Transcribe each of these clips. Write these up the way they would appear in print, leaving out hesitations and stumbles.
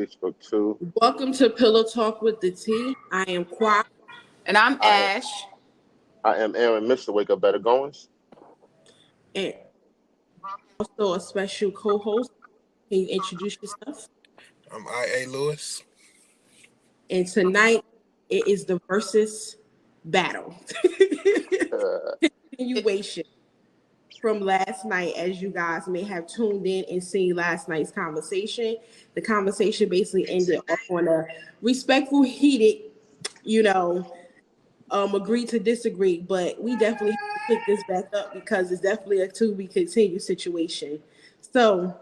Facebook too. Welcome to Pillow Talk with the T. I am Quap. And I'm I am, Ash. I am Aaron, Mr. Wake Up Better Goings. And also a special co-host. Can you introduce yourself? I'm I.A. Lewis. And tonight it is the versus battle. Continuation from last night, as you guys may have tuned in and seen last night's conversation. The conversation basically ended off on a respectful, heated, you know, agree to disagree, but we definitely have to pick this back up because it's definitely a to be continued situation. So,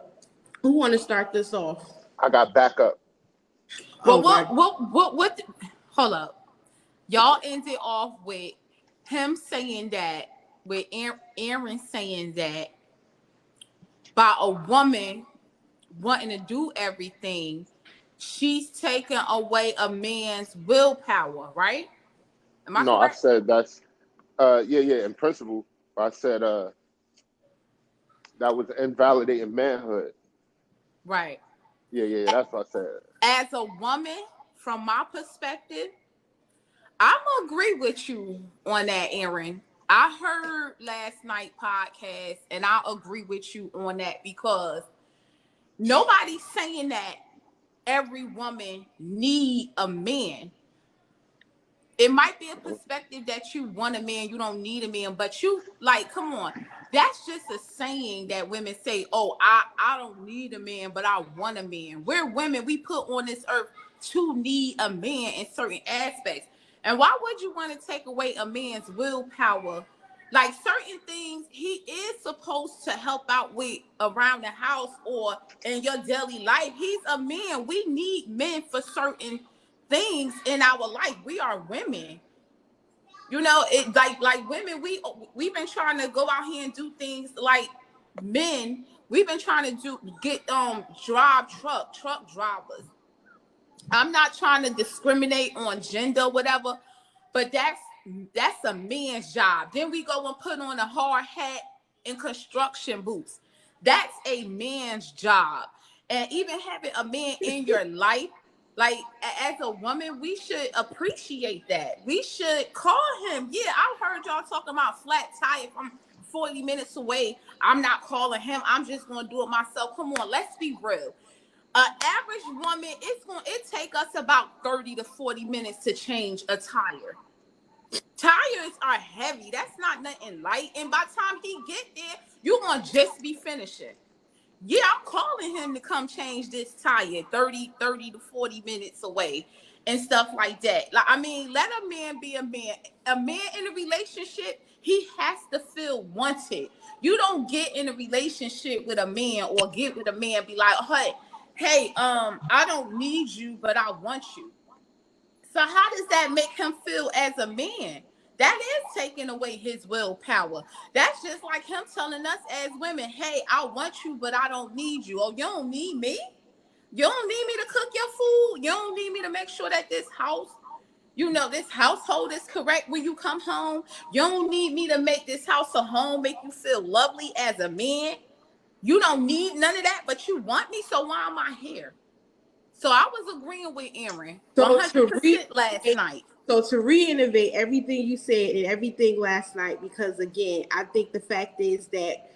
who want to start this off? I got backup. Well, Oh my! hold up. Y'all ended off with him saying that, with Aaron saying that by a woman wanting to do everything, she's taking away a man's willpower, right? Am I No, I correct? said that's yeah, in principle. I said that was invalidating manhood. Right. Yeah, that's what I said. As a woman, from my perspective, I'm gonna agree with you on that, Aaron. I heard last night podcast, and I agree with you on that because nobody's saying that every woman need a man. It might be a perspective that you want a man, you don't need a man, but you like, come on. That's just a saying that women say, oh, I don't need a man, but I want a man. We're women, we put on this earth to need a man in certain aspects. And why would you want to take away a man's willpower? Like certain things he is supposed to help out with around the house or in your daily life. He's a man. We need men for certain things in our life. We are women. You know, it like women, we've been trying to go out here and do things like men. We've been trying to get drive truck drivers. I'm not trying to discriminate on gender, whatever, but that's a man's job. Then we go and put on a hard hat and construction boots. That's a man's job. And even having a man in your life, like as a woman, we should appreciate that. We should call him. Yeah, I heard y'all talking about flat tire from 40 minutes away. I'm not calling him. I'm just gonna do it myself. Come on, let's be real. An average woman, it take us about 30 to 40 minutes to change a tire. Tires are heavy. That's not nothing light. And by the time he get there, you're gonna just be finishing. Yeah, I'm calling him to come change this tire 30 to 40 minutes away and stuff like that. Like, I mean, let a man be a man. A man in a relationship, he has to feel wanted. You don't get in a relationship with a man or get with a man, be like, hey, I don't need you, but I want you. So how does that make him feel as a man? That is taking away his willpower. That's just like him telling us as women, hey, I want you, but I don't need you. Oh, you don't need me? You don't need me to cook your food? You don't need me to make sure that this house, this household is correct when you come home? You don't need me to make this house a home, make you feel lovely as a man? You don't need none of that, but you want me, so why am I here? So I was agreeing with Aaron So to 100% last night. to reinnovate everything you said and everything last night, because again, I think the fact is that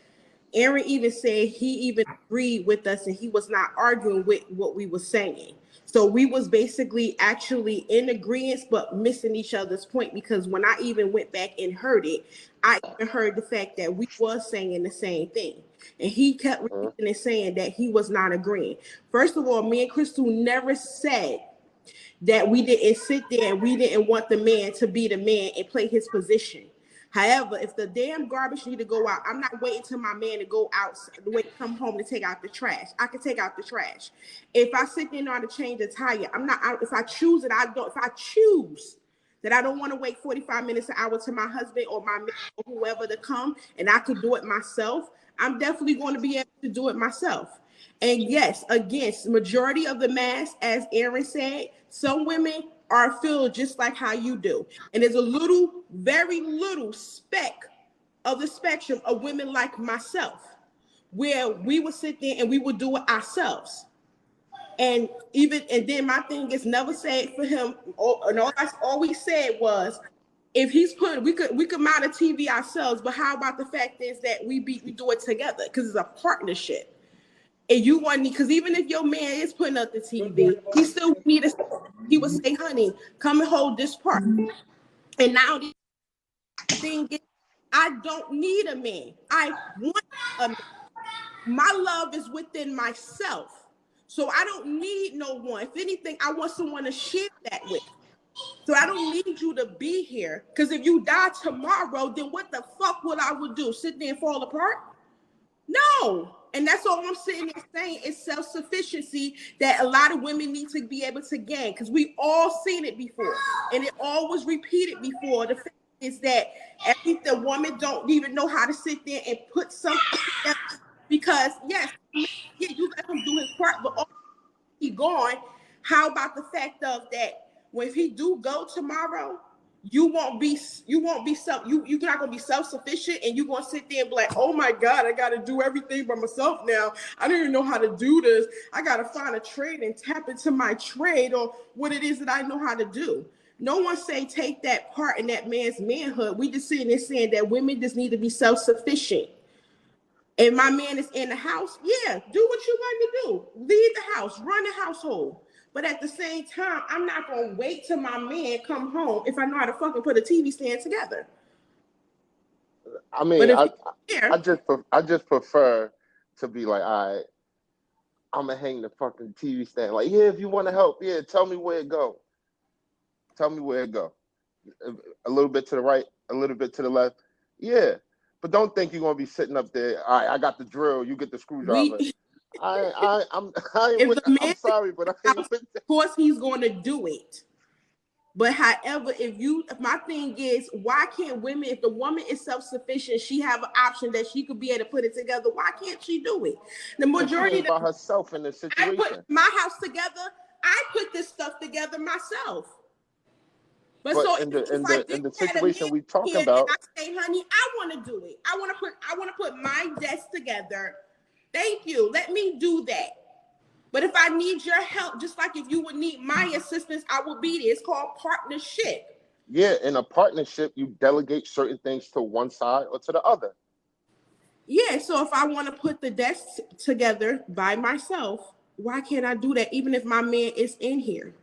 Aaron even said he even agreed with us and he was not arguing with what we were saying. So we was basically actually in agreement, but missing each other's point, because when I even went back and heard it, I even heard the fact that we was saying the same thing. And he kept repeating and saying that he was not agreeing. First of all, me and Crystal never said that we didn't sit there and we didn't want the man to be the man and play his position. However, if the damn garbage need to go out, I'm not waiting till my man to go out, come home to take out the trash. I can take out the trash. If I sit there and want to change a tire, I'm not. If I choose it, I don't. If I choose that I don't want to wait 45 minutes, an hour to my husband or my man or whoever to come, and I could do it myself, I'm definitely going to be able to do it myself. And yes, against majority of the mass, as Aaron said, some women are filled just like how you do. And there's a little, very little speck of the spectrum of women like myself, where we would sit there and we would do it ourselves. And then my thing is never said for him. And all I always said was, if he's putting, we could mount a TV ourselves, but how about the fact is that we do it together because it's a partnership. And you want me, because even if your man is putting up the TV, he still need to. He would say, "Honey, come and hold this part." And now the thing is, I don't need a man. I want a man. My love is within myself. So I don't need no one. If anything, I want someone to share that with. So I don't need you to be here. Because if you die tomorrow, then what the fuck would do? Sit there and fall apart? No. And that's all I'm sitting there saying is self-sufficiency that a lot of women need to be able to gain. Because we all seen it before. And it all was repeated before. The fact is that the woman don't even know how to sit there and put something together. Because yes, yeah, you let him do his part, but all he gone. How about the fact of that when he do go tomorrow, you're not gonna be self-sufficient, and you're gonna sit there and be like, oh my God, I gotta do everything by myself now. I don't even know how to do this. I gotta find a trade and tap into my trade or what it is that I know how to do. No one say take that part in that man's manhood. We just sitting there saying that women just need to be self-sufficient. If my man is in the house, yeah, do what you want to do. Leave the house, run the household. But at the same time, I'm not going to wait till my man come home if I know how to fucking put a TV stand together. I mean, but if I just prefer to be like, all right, I'm gonna hang the fucking TV stand. Like, yeah, if you want to help, yeah, tell me where it go. Tell me where it go. A little bit to the right, a little bit to the left. Yeah. But don't think you're gonna be sitting up there. All right, I got the drill. You get the screwdriver. I'm sorry, but I ain't with that. Of course, he's going to do it. But however, if my thing is, why can't women? If the woman is self-sufficient, she have an option that she could be able to put it together. Why can't she do it? The majority by herself in this situation. I put my house together. I put this stuff together myself. But so in the situation we talking about, and I say, honey, I want to do it. I want to put my desk together. Thank you. Let me do that. But if I need your help, just like if you would need my assistance, I will be there. It's called partnership. Yeah, in a partnership, you delegate certain things to one side or to the other. Yeah, so if I want to put the desk together by myself, why can't I do that even if my man is in here?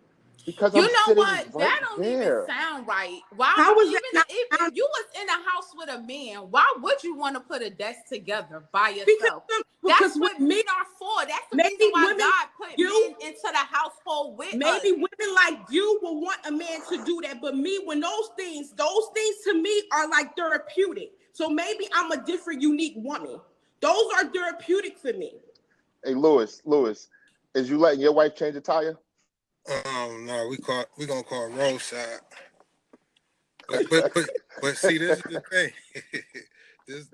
Because you know what? Right that don't there. even sound right. Why? How was even that if you was in a house with a man, why would you want to put a desk together by yourself? Because that's what men are for. That's the reason why God put men into the household with us. Maybe women like you will want a man to do that, but me, when those things to me are like therapeutic. So maybe I'm a different, unique woman. Those are therapeutic for me. Hey, Lewis, is you letting your wife change a tire? No, we gonna call roadside. But see, this is the thing.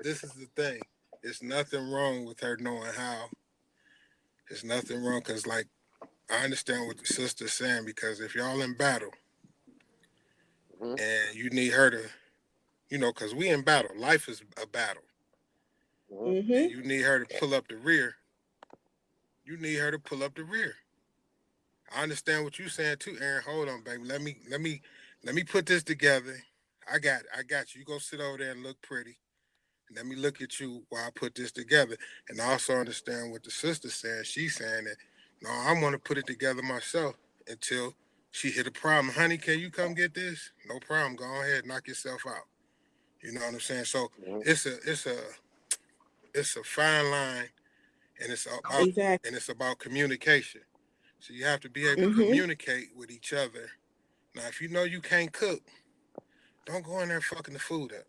this is the thing. It's nothing wrong with her knowing how. It's nothing wrong because, like, I understand what the sister's saying, because if y'all in battle and you need her to, because we in battle. Life is a battle. Mm-hmm. And you need her to pull up the rear. You need her to pull up the rear. I understand what you're saying too, Aaron. Hold on, baby. Let me put this together. I got you. You go sit over there and look pretty. And let me look at you while I put this together. And I also understand what the sister's saying. She's saying that, no, I want to put it together myself until she hit a problem. Honey, can you come get this? No problem. Go ahead, knock yourself out. You know what I'm saying? So it's a fine line, and it's about communication. So you have to be able to communicate with each other. Now, if you know you can't cook, don't go in there fucking the food up.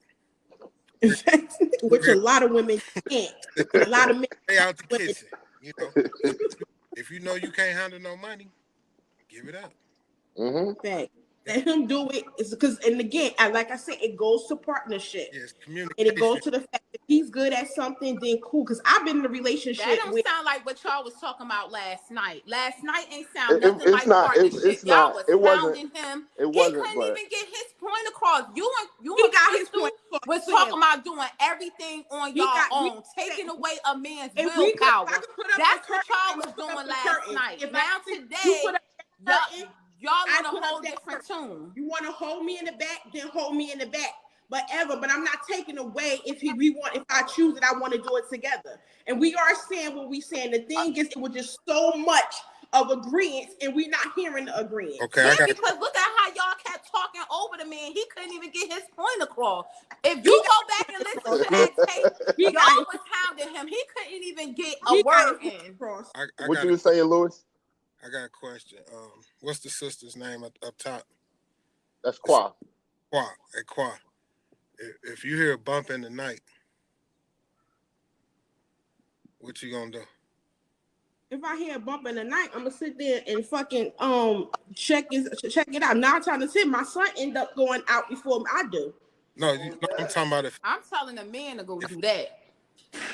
Which a lot of women can't. And a lot of men stay out the kitchen. If you know you can't handle no money, give it up. Mm-hmm. Let him do it. It's because, and again, like I said, it goes to partnership. Yes, And it communication. goes to the fact that he's good at something, then cool. Because I've been in a That relationship don't with sound like what y'all was talking about last night. Last night ain't sound nothing It's like not. partnership. It's Y'all not. was It wasn't. hounding him. It He wasn't. couldn't But even get his point across. You he and got his Crystal point across was clearly. talking about doing everything on He y'all got we own, taking away a man's if we could, if I willpower. could put up the That's what curtain, y'all I'm was gonna put up doing the last curtain. night. If I Now think you today, put up that curtain, y'all I on a put up whole that different curtain. tune. You want to hold me in the back, then hold me in the back. But I'm not taking away if I choose it, I want to do it together. And we are saying what we saying. The thing is, it was just so much of agreement, and we're not hearing the agreement. Okay, Yeah, because look at how y'all kept talking over the man. He couldn't even get his point across. If you go back and listen to that tape, y'all was hounding him. He couldn't even get a word in. I what got you were saying, Lewis? I got a question. What's the sister's name up top? That's Qua. Qua. Hey, Qua. If you hear a bump in the night, what you gonna do? If I hear a bump in the night, I'm gonna sit there and fucking check it out. Now I'm trying to sit. My son end up going out before I do. No, I'm talking about if I'm telling a man to go do that.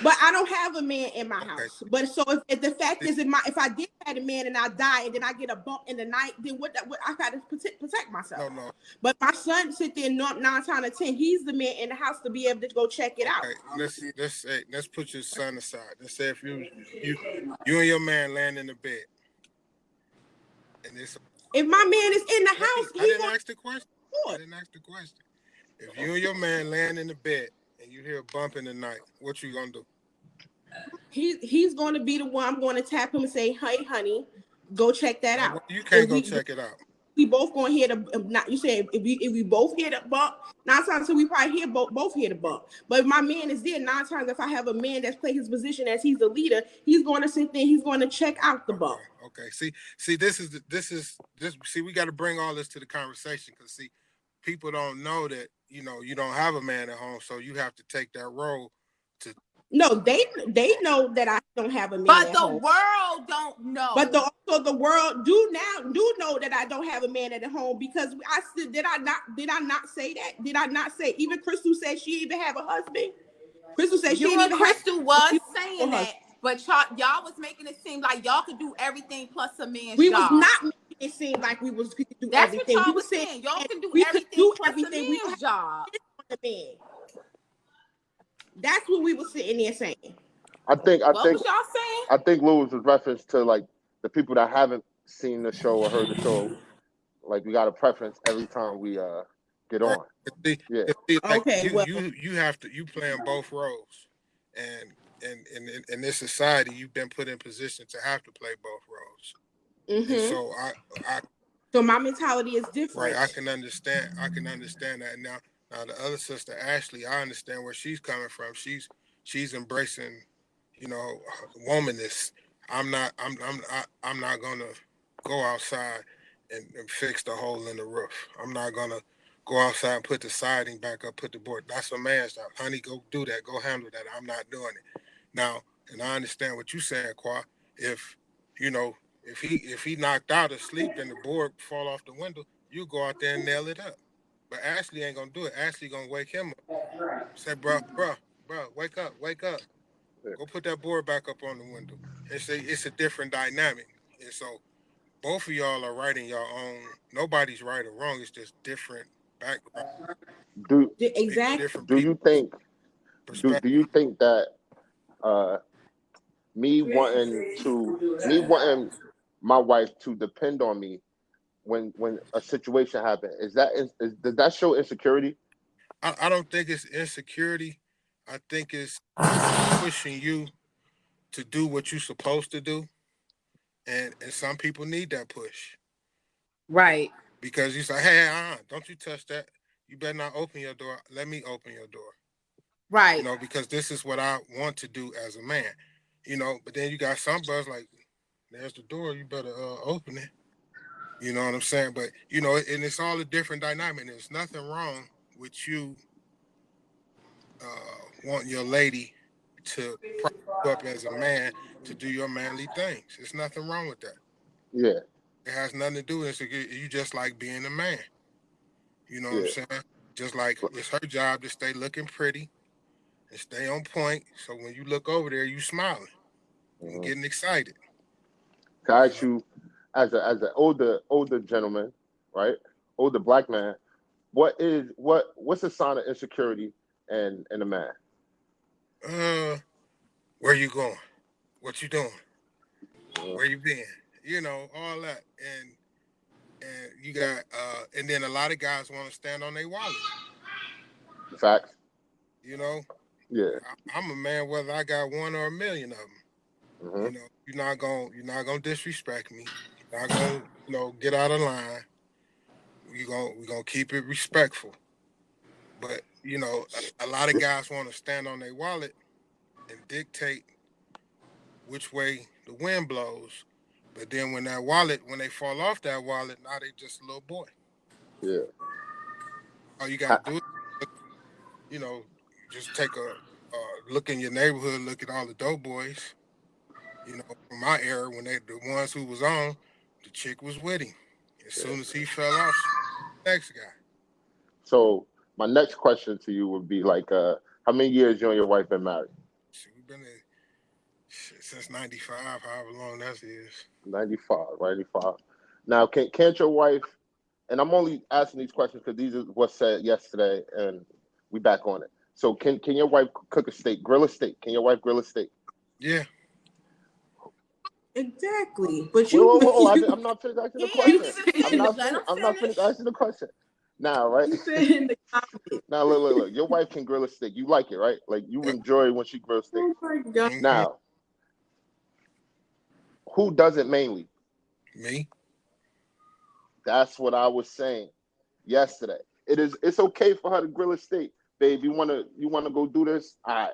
But I don't have a man in my okay. house. But so if the fact is, if I did have a man and I die and then I get a bump in the night, then what I gotta protect myself. No. But my son sit there nine times out of 10. He's the man in the house to be able to go check it out. Let's put your son aside. Let's say if you and your man land in the bed, and it's If my man is in the house, I didn't ask the question. I didn't ask the question. If you and your man land in the bed and you hear a bump in the night, what you gonna do? He's going to be the one. I'm going to tap him and say, "Hey, honey, go check that out." You can't go check it out. We both going to hear the. Not you said if we both hear the bump. 9 times we probably hear both hear the bump. But if my man is there, 9 times if I have a man that's played his position as he's the leader, he's going to sit there. He's going to check out the bump. Okay. See. This is. See, we got to bring all this to the conversation because see, people don't know that you don't have a man at home, so you have to take that role to. No, they know that I don't have a man. But at the home. world don't know. But the world do know that I don't have a man at home because I said did I not say that? Did I not say even Crystal said she even have a husband? Crystal said she didn't even Crystal was saying that, but y'all was making it seem like y'all could do everything plus a man's we job. was not making it seem like we could do That's everything. what y'all We was saying. Y'all can do we everything could do plus everything. a man's job. That's what we were sitting there saying. I think What was y'all saying? I think Lewis was reference to like the people that haven't seen the show or heard the show. Like we got a preference every time we get on. See, Yeah. like Okay. you have to playing both roles, and in this society you've been put in position to have to play both roles. Mm-hmm. And so so my mentality is different. Right, I can understand that now. Now the other sister Ashley, I understand where she's coming from. She's embracing, womanness. I'm not gonna go outside and fix the hole in the roof. I'm not gonna go outside and put the siding back up, put the board. That's a man's job. Honey, go do that. Go handle that. I'm not doing it. Now, and I understand what you're saying, Qua. If if he knocked out asleep and the board fall off the window, you go out there and nail it up. But Ashley ain't gonna do it. Ashley gonna wake him up. Say, bro, wake up. Go put that board back up on the window. It's a different dynamic. And so both of y'all are right in your own. Nobody's right or wrong. It's just different background. Exactly. Different Do you think do perspective. you think that me wanting my wife to depend on me when a situation happens, does that show insecurity? I don't think it's insecurity. I think it's pushing you to do what you're supposed to do. And some people need that push. Right. Because you say, hey, don't you touch that. You better not open your door. Let me open your door. Right. Because this is what I want to do as a man. But then you got some brothers like, there's the door. You better open it. You know what I'm saying? But, and it's all a different dynamic. There's nothing wrong with you wanting your lady to prop you up as a man to do your manly things. There's nothing wrong with that. Yeah. It has nothing to do with it. You just like being a man. You know what I'm Yeah. saying? Just like it's her job to stay looking pretty and stay on point. So when you look over there, you smiling and Mm-hmm. getting excited. Can I You ask know, you, as an older gentleman, right? Older black man, what's a sign of insecurity in a man? uh, where you going? What you doing? Mm-hmm. Where you been? You know, all that. And you got and then a lot of guys want to stand on their wallet. Facts. You know, Yeah. I'm a man whether I got one or a million of them. Mm-hmm. You know, you're not gonna disrespect me. You're not gonna get out of line. We're gonna keep it respectful. But a lot of guys want to stand on their wallet and dictate which way the wind blows. But then when they fall off that wallet, now they just a little boy. Yeah. All you got to I, do is, you know, just take a look in your neighborhood, look at all the dope boys. From my era, when the ones who was on, the chick was with him. As soon as he fell off, next guy. so my next question to you would be like, how many years you and your wife been married? Shit, we've been in since '95, however long that is. 95, 95. Now, can't your wife? And I'm only asking these questions because these are what's said yesterday, and we back on it. So, can your wife cook a steak, grill a steak? Can your wife grill a steak? Yeah, Exactly. But Wait, whoa, you whoa, you I'm not finished asking the He you ain't question. even said I'm in the finished. not Let him finished. I'm not finished finish. asking the question. Now, right? you said in the comments. Now, look. Your wife can grill a steak. You like it, right? Like you yeah. enjoy when she grills steak. Oh my god. Hmm. Now, who does it mainly? Me. That's what I was saying yesterday. It's okay for her to grill a steak, babe. You wanna go do this? All right.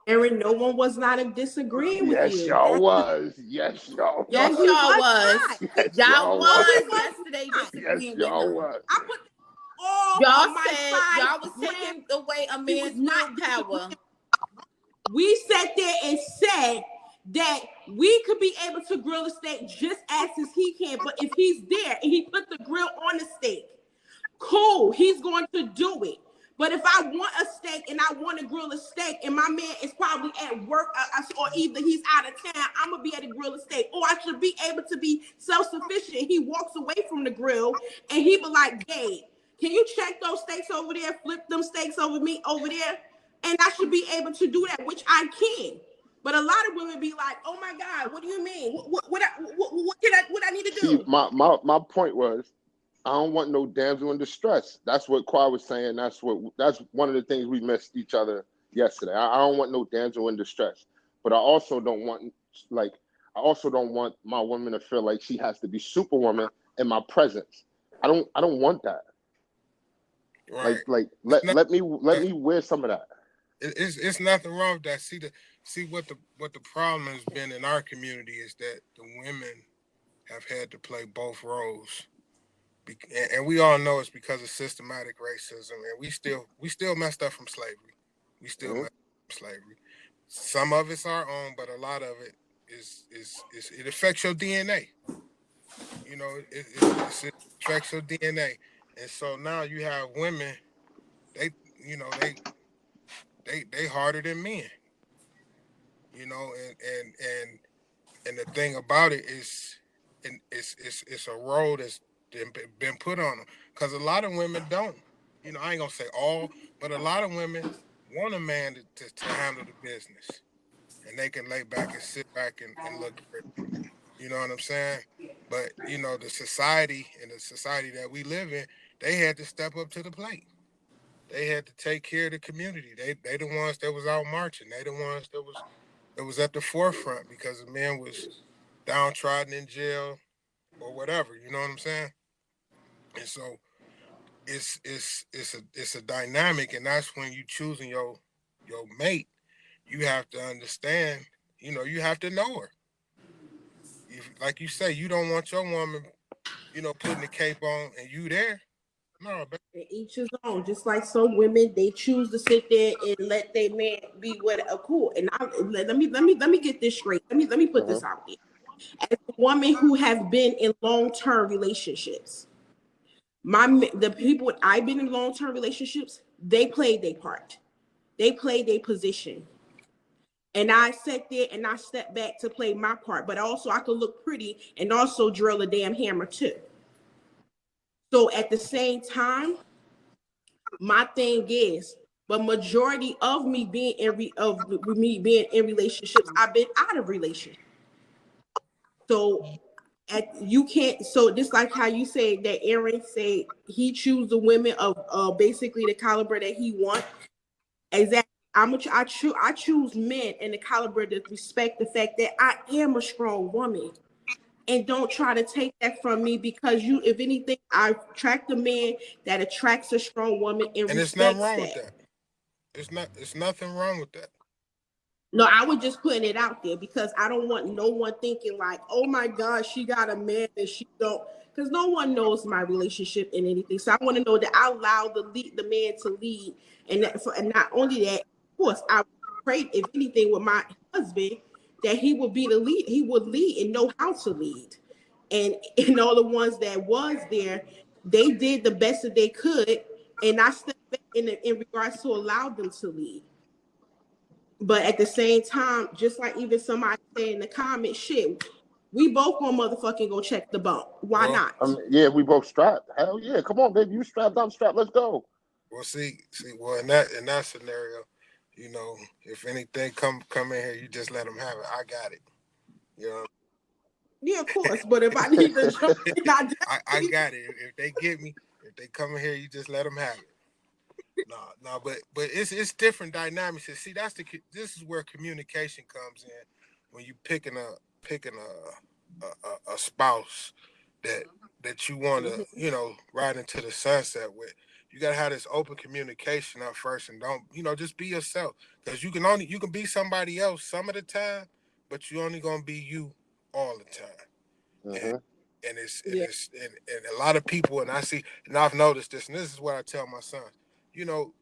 Aaron, no one was not disagreeing with Yes, you. y'all was. Yes, y'all No, Yes, was. we y'all was was. not. Yes, Y'all y'all was. No, we was was yesterday not. Yes, disagreeing with y'all him. was. I put all Y'all on my said side y'all was with taking him. away a We was man's not disagreeing. willpower. We sat there and said that we could be able to grill a steak just as he can. But if he's there and he put the grill on the steak, cool, he's going to do it. But if I want a steak and I want to grill a steak and my man is probably at work or either he's out of town, I'm going to be able to grill a steak. Or I should be able to be self-sufficient. He walks away from the grill and he be like, babe, can you check those steaks over there? Flip them steaks over me over there? And I should be able to do that, which I can. But a lot of women be like, "Oh my God, what do you mean? What I need to See, do?" my point was, I don't want no damsel in distress. That's what Qua was saying. That's one of the things we missed each other yesterday. I don't want no damsel in distress. But like I also don't want my woman to feel like she has to be superwoman in my presence. I don't want that. Right. It's Let not, let me wear some of that. it's nothing wrong with that. See what the problem has been in our community is that the women have had to play both roles. And we all know it's because of systematic racism, and we still messed up from slavery. We still Hmm. messed up from slavery. Some of it's our own, but a lot of it is it affects your DNA. It affects your DNA, and so now you have women. They you know they harder than men. And the thing about it is, and it's a role that's been put on them because a lot of women don't. I ain't gonna say all, but a lot of women want a man to handle the business, and they can lay back and sit back and look pretty. You know what I'm saying? But the society that we live in, they had to step up to the plate. They had to take care of the community. They the ones that was out marching. They the ones that was at the forefront because the man was downtrodden in jail or whatever. You know what I'm saying? And so it's a dynamic, and that's when you choosing your mate. You have to understand. You have to know her. Like you say, you don't want your woman, putting the cape on and you there. No, but And each his own. Just like some women, they choose to sit there and let their man be what a cool. And let me get this straight. Let me put Hmm. this out there. As a woman who have been in long-term relationships, The people I've been in long-term relationships, they played their part. They played their position. And I sat there and I stepped back to play my part. But also I could look pretty and also drill a damn hammer too. So at the same time, my thing is, but majority of me being in relationships, I've been out of relationships. So you can't. So just like how you say that Aaron said he choose the women of basically the caliber that he wants. Exactly. I choose men in the caliber that respect the fact that I am a strong woman. And don't try to take that from me because you, if anything, I attract a man that attracts a strong woman and And it's nothing respects wrong with that. that. It's nothing wrong with that. No, I was just putting it out there because I don't want no one thinking like, oh my God, she got a man and she don't. Because no one knows my relationship and anything. So I want to know that I allow the man to lead. And not only that, of course, I pray, if anything, with my husband, that he would be the lead. He would lead and know how to lead. And all the ones that was there, they did the best that they could. And I stepped back in regards to allow them to lead. But at the same time, just like even somebody said in the comment, shit, we both gonna motherfucking go check the bump. Why Well, not? Yeah, we both strapped. Hell yeah, come on, baby, you strapped, I'm strapped. Let's go. well, in that scenario, if anything come in here, you just let them have it. I got it. You know, Yeah, of course. But if I need to jump in, I I definitely. got it. If they get me, if they come in here, you just let them have it. No, no, but it's different dynamics. And see, this is where communication comes in when you picking a spouse that that you want to Mhm. ride into the sunset with. You gotta have this open communication up first, and don't just be yourself because you can be somebody else some of the time, but you only gonna be you all the time. And Mm-hmm. and it's and Yeah, it's and a lot of people, and I see, and I've noticed this, and this is what I tell my sons. You know,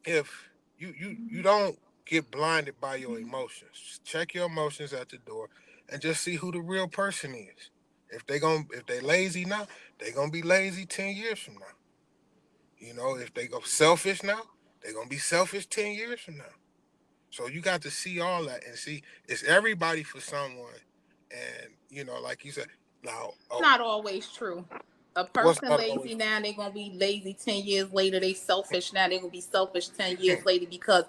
if you don't get blinded by your emotions. Check your emotions at the door and just see who the real person is. If they lazy now, they gonna be lazy 10 years from now. If they go selfish now, they gonna be selfish 10 years from now. So you got to see all that and see it's everybody for someone. And like you said, now Not always true. A what's person not always lazy now, they're gonna be lazy 10 years later. They selfish now, they're gonna be selfish 10 years later. Because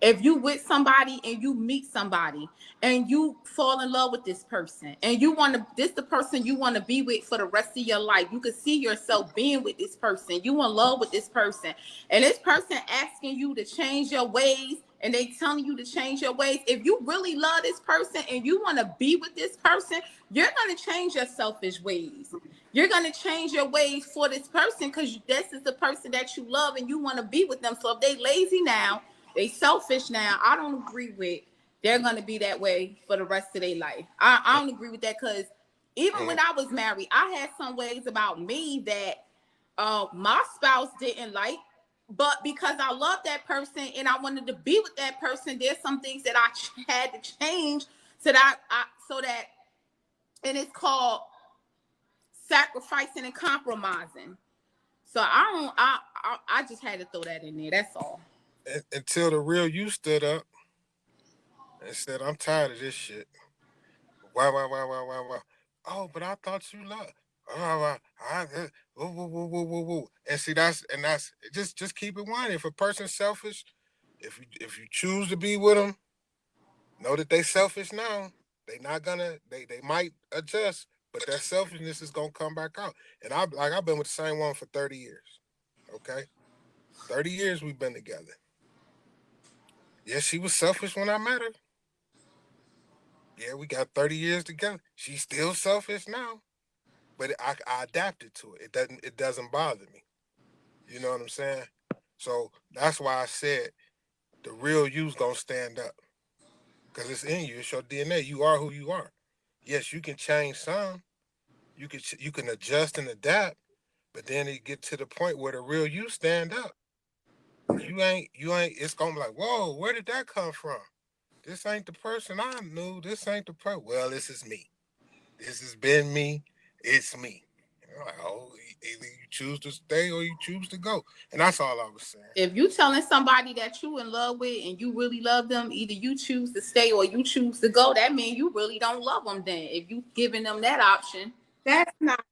if you with somebody and you meet somebody and you fall in love with this person and you want to this the person you want to be with for the rest of your life, you can see yourself being with this person. You in love with this person, and this person asking you to change your ways and they telling you to change your ways. If you really love this person and you want to be with this person, you're going to change your selfish ways. You're going to change your ways for this person because this is the person that you love and you want to be with them. So if they lazy now, they selfish now, I don't agree with they're going to be that way for the rest of their life. I don't agree with that because even when I was married, I had some ways about me that my spouse didn't like, but because I love that person and I wanted to be with that person, there's some things that I had to change so that and it's called sacrificing and compromising. So I just had to throw that in there. That's all. until the real you stood up and said, "I'm tired of this shit." Why? Oh, but I thought you loved. Woo, woo, woo, woo, woo, woo. And see, that's just keep it one. If a person's selfish, if you choose to be with them, know that they selfish now. They might adjust, but that selfishness is gonna come back out. And I've been with the same one for 30 years. Okay, 30 years we've been together. Yeah, she was selfish when I met her. Yeah, we got 30 years together. She's still selfish now. But I adapted to it. It doesn't bother me. You know what I'm saying? So that's why I said the real you's gonna stand up because it's in you. It's your DNA. You are who you are. Yes, you can change some. You can adjust and adapt, but then it get to the point where the real you stand up. You ain't. It's gonna be like, whoa, where did that come from? This ain't the person I knew. This ain't the person. Well, this is me. This has been me. It's me. You're like, oh, either you choose to stay or you choose to go. And that's all I was saying. If you telling somebody that you in love with and you really love them, either you choose to stay or you choose to go, that means you really don't love them then. If you giving them that option. That's not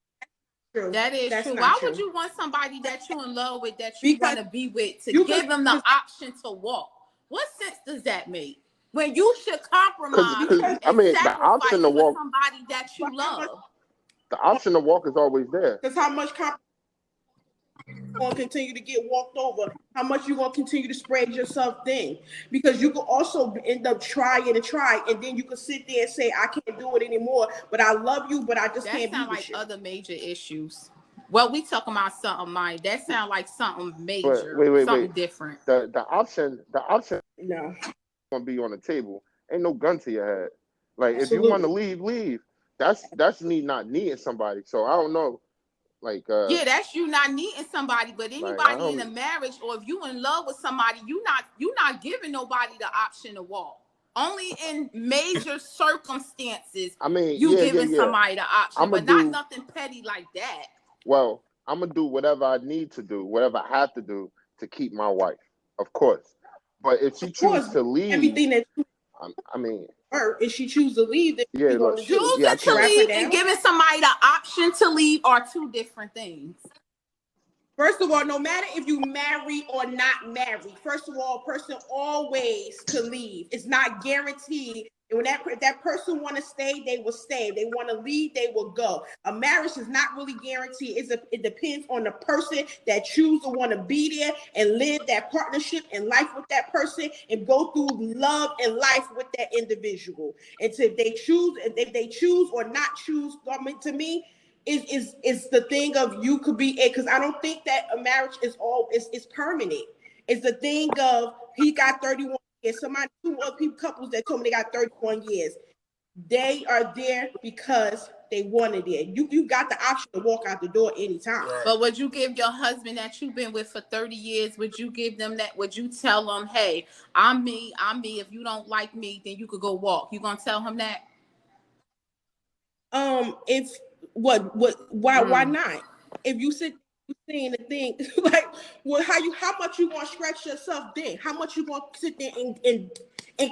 true. That is That's true. not Why true. would you want somebody that you in love with, that you Because want to be with, to you give them the option to walk? What sense does that make? When you should compromise Because I and mean, the sacrifice option to for walk, somebody that you love. the option to walk is always there. Because how much going to continue to get walked over? How much you going to continue to spread yourself thin? Because you could also end up trying and try, and then you could sit there and say, I can't do it anymore, but I love you, but I just That can't be sound with like you. other major issues. Well, we talking about something minor. That sound like something But major, wait. something different. The option No, gonna be on the table. Ain't no gun to your head. Like if you want to absolutely. leave, leave. That's me not needing somebody. So I don't know. Like Yeah, that's you not needing somebody, but like I anybody in a don't. marriage, or if you in love with somebody, you not giving nobody the option to walk. Only in major circumstances I mean, you giving yeah. somebody the option, I'm gonna but not do nothing petty like that. well. I'm gonna do whatever I need to do, whatever I have to do to keep my wife, of course. But if she Of course, chooses to leave, everything that you I mean, hurt, if she chooses to leave, then what yeah. you Look, going to do? yeah, I Choosing to can't. Strap her leave and down? giving somebody the option to leave are two different things. First of all, no matter if you marry or not married, first of all, a person always could leave. It's not guaranteed. And if that person want to stay, they will stay. If they want to leave, they will go. A marriage is not really guaranteed. It depends on the person that choose to want to be there and live that partnership and life with that person and go through love and life with that individual. And so if they choose or not choose, I mean, to me, is the thing of you could be it, because I don't think that a marriage is permanent. It's the thing of he got 31 years. Somebody, two other people, couples that told me they got 31 years. They are there because they wanted it. You got the option to walk out the door anytime. Right. But would you give your husband that you've been with for 30 years, would you give them that? Would you tell them, hey, I'm me. If you don't like me, then you could go walk. You gonna tell him that? If why not? If you sit saying the thing like, well, how much you gonna stretch yourself then? How much you gonna sit there and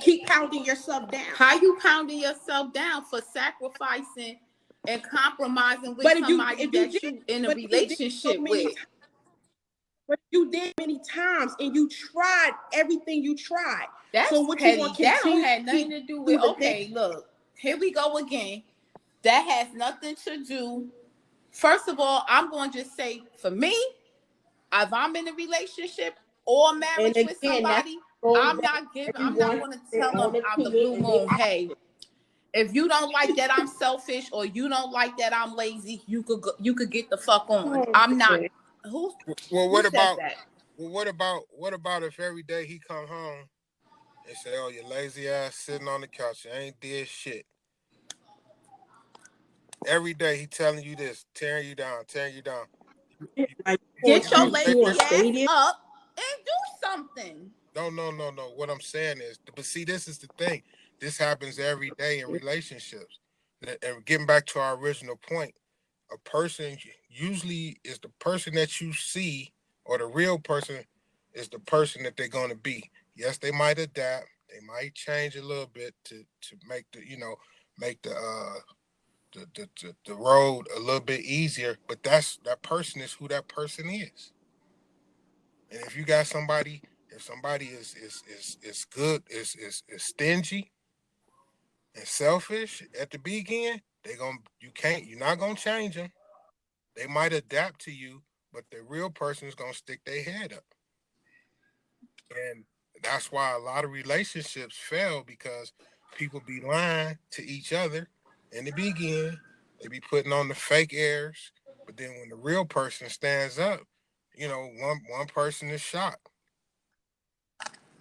keep pounding yourself down? How you pounding yourself down for sacrificing and compromising with But somebody if you that did, you in a but if you did so relationship many with? times, but you did many times and you tried everything you tried. So That's what you petty. want to That don't continue have to nothing to do do with, the thing? okay, look, here we go again. That has nothing to do. First of all, I'm going to just say, for me, if I'm in a relationship or And marriage with again, that somebody, goes I'm back not to going everyone to their tell own them out the opinion blue and their moon, hey, if you don't like that I'm selfish or you don't like that I'm lazy, you could get the fuck on. I'm not. Who Well, who what said about that? what about if every day he come home and say, "Oh, you lazy ass sitting on the couch, you ain't did shit." Every day he telling you this, tearing you down, tearing you down. like Get your you lazy want to ass stay there. up and do something. No. What I'm saying is, but see, this is the thing. This happens every day in relationships. And getting back to our original point, a person usually is the person that you see, or the real person is the person that they're going to be. Yes, they might adapt, they might change a little bit to make make the road a little bit easier. But that person is who that person is. And if you got somebody, if somebody is good, is stingy and selfish at the beginning, you're not gonna change them. They might adapt to you, but the real person is gonna stick their head up. And that's why a lot of relationships fail, because people be lying to each other in the beginning. They be putting on the fake airs, but then when the real person stands up, one person is shot.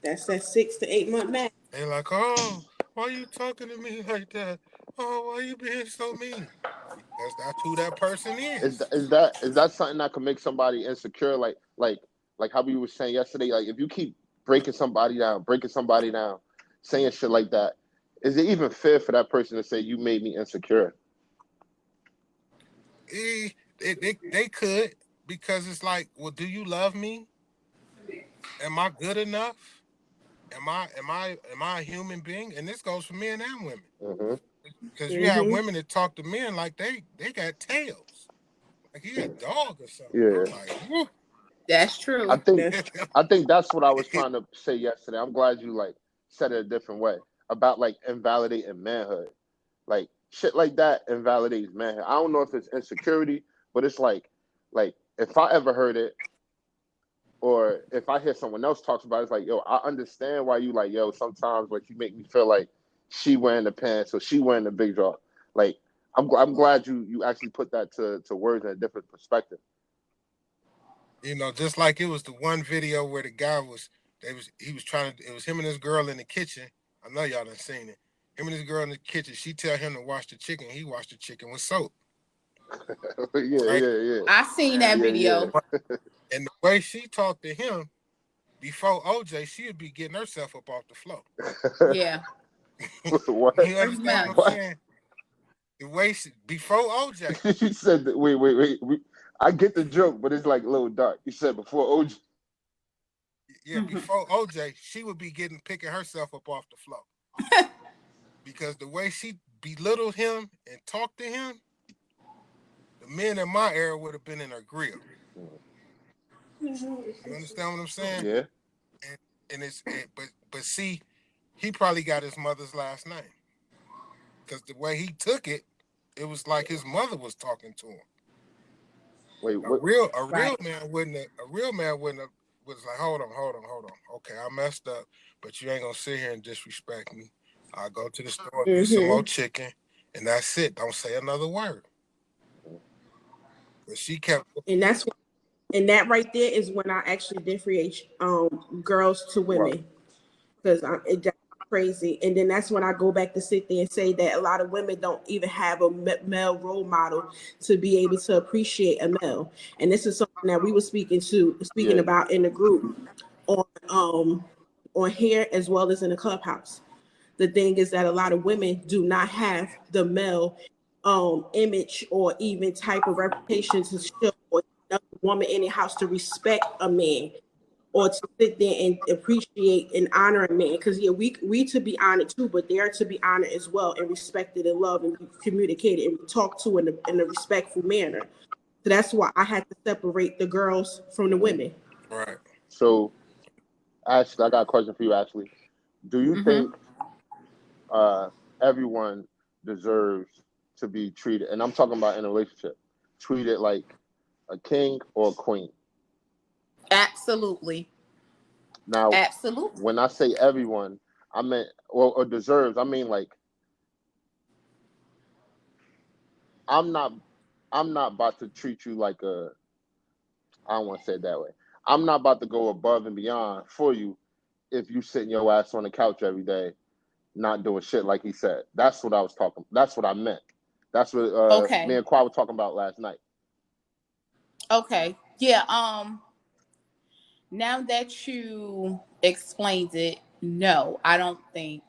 That's that 6 to 8 month match. They like, oh, why you talking to me like that? Oh, why you being so mean? Because that's who that person Is is. is that something that could make somebody insecure? Like how we were saying yesterday. Like if you keep breaking somebody down, saying shit like that, is it even fair for that person to say you made me insecure? They could, because it's like, well, do you love me? Am I good enough? Am I a human being? And this goes for men and women. Mm-hmm. Because you have Mm-hmm. women that talk to men like they got tails. Like he a dog or something. Yeah. I'm like, woo. That's I true. think I think that's what I was trying to say yesterday. I'm glad you like said it a different way about like invalidating manhood. Like shit like that invalidates manhood. I don't know if it's insecurity, but it's like if I ever heard it or if I hear someone else talks about it, it's like, yo, I understand why you like, yo, sometimes like you make me feel like she wearing the pants or she wearing the big draw. Like I'm glad you actually put that to words in a different perspective. Just like it was the one video where the guy he was trying to, it was him and his girl in the kitchen. I know y'all done seen it. Him and his girl in the kitchen. She tell him to wash the chicken. He washed the chicken with soap. Yeah, Right. yeah, yeah, I seen that yeah, yeah. video. And the way she talked to him before OJ, she would be getting herself up off the floor. Yeah. What? You Pretty understand what I'm much. What? saying? The way before OJ. You said that. Wait. I get the joke, but it's like a little dark. You said before OJ. Yeah, before OJ, she would be picking herself up off the floor. Because the way she belittled him and talked to him, the men in my era would have been in her grill. You understand what I'm saying? Yeah. And but see, he probably got his mother's last name. Because the way he took it, it was like his mother was talking to him. Wait. A What? real Right. man wouldn't have was like, hold on. Okay, I messed up, but you ain't gonna sit here and disrespect me. I'll go to the store, get some more Mm-hmm. chicken, and that's it. Don't say another word. But she kept And that's and that right there is when I actually differentiate girls to Right. women because it drives me crazy. And then that's when I go back to sit there and say that a lot of women don't even have a male role model to be able to appreciate a male. And this is something that we were speaking Yeah. about in the group on on here as well as in the clubhouse. The thing is that a lot of women do not have the male image or even type of reputation to show or another woman in the house to respect a man or to sit there and appreciate and honor a man. Because yeah, we to be honored too, but they are to be honored as well and respected and loved and communicated and talked to in a respectful manner. So that's why I had to separate the girls from the Hmm. women. right. So, Ashley, I got a question for you. Ashley, do you Mm-hmm. think uh, everyone deserves to be treated? And I'm talking about in a relationship, treated like a king or a queen. Absolutely. Now, Absolutely. when I say everyone, I meant or deserves. I mean like I'm not I'm not about to treat you like a I don't want to say it that way. I'm not about to go above and beyond for you if you sitting your ass on the couch every day, not doing shit like he said. That's what I was talking. That's what I meant. That's what me Okay. and Qua were talking about last night. Okay. Yeah. Now that you explained it, no, I don't think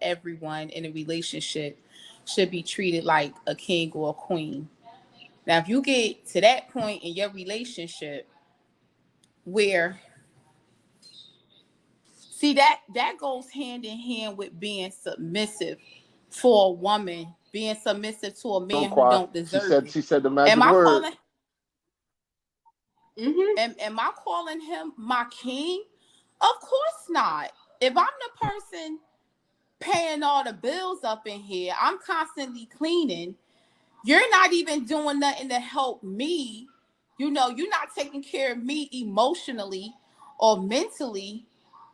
everyone in a relationship should be treated like a king or a queen. Now, if you get to that point in your relationship where, see, that goes hand in hand with being submissive for a woman, being submissive to a No, man who Qua. don't She deserve said you. the Am magic I word. calling Mm-hmm. am I calling him my king? Of course not. If I'm the person paying all the bills up in here, I'm constantly cleaning. You're not even doing nothing to help me. You're not taking care of me emotionally or mentally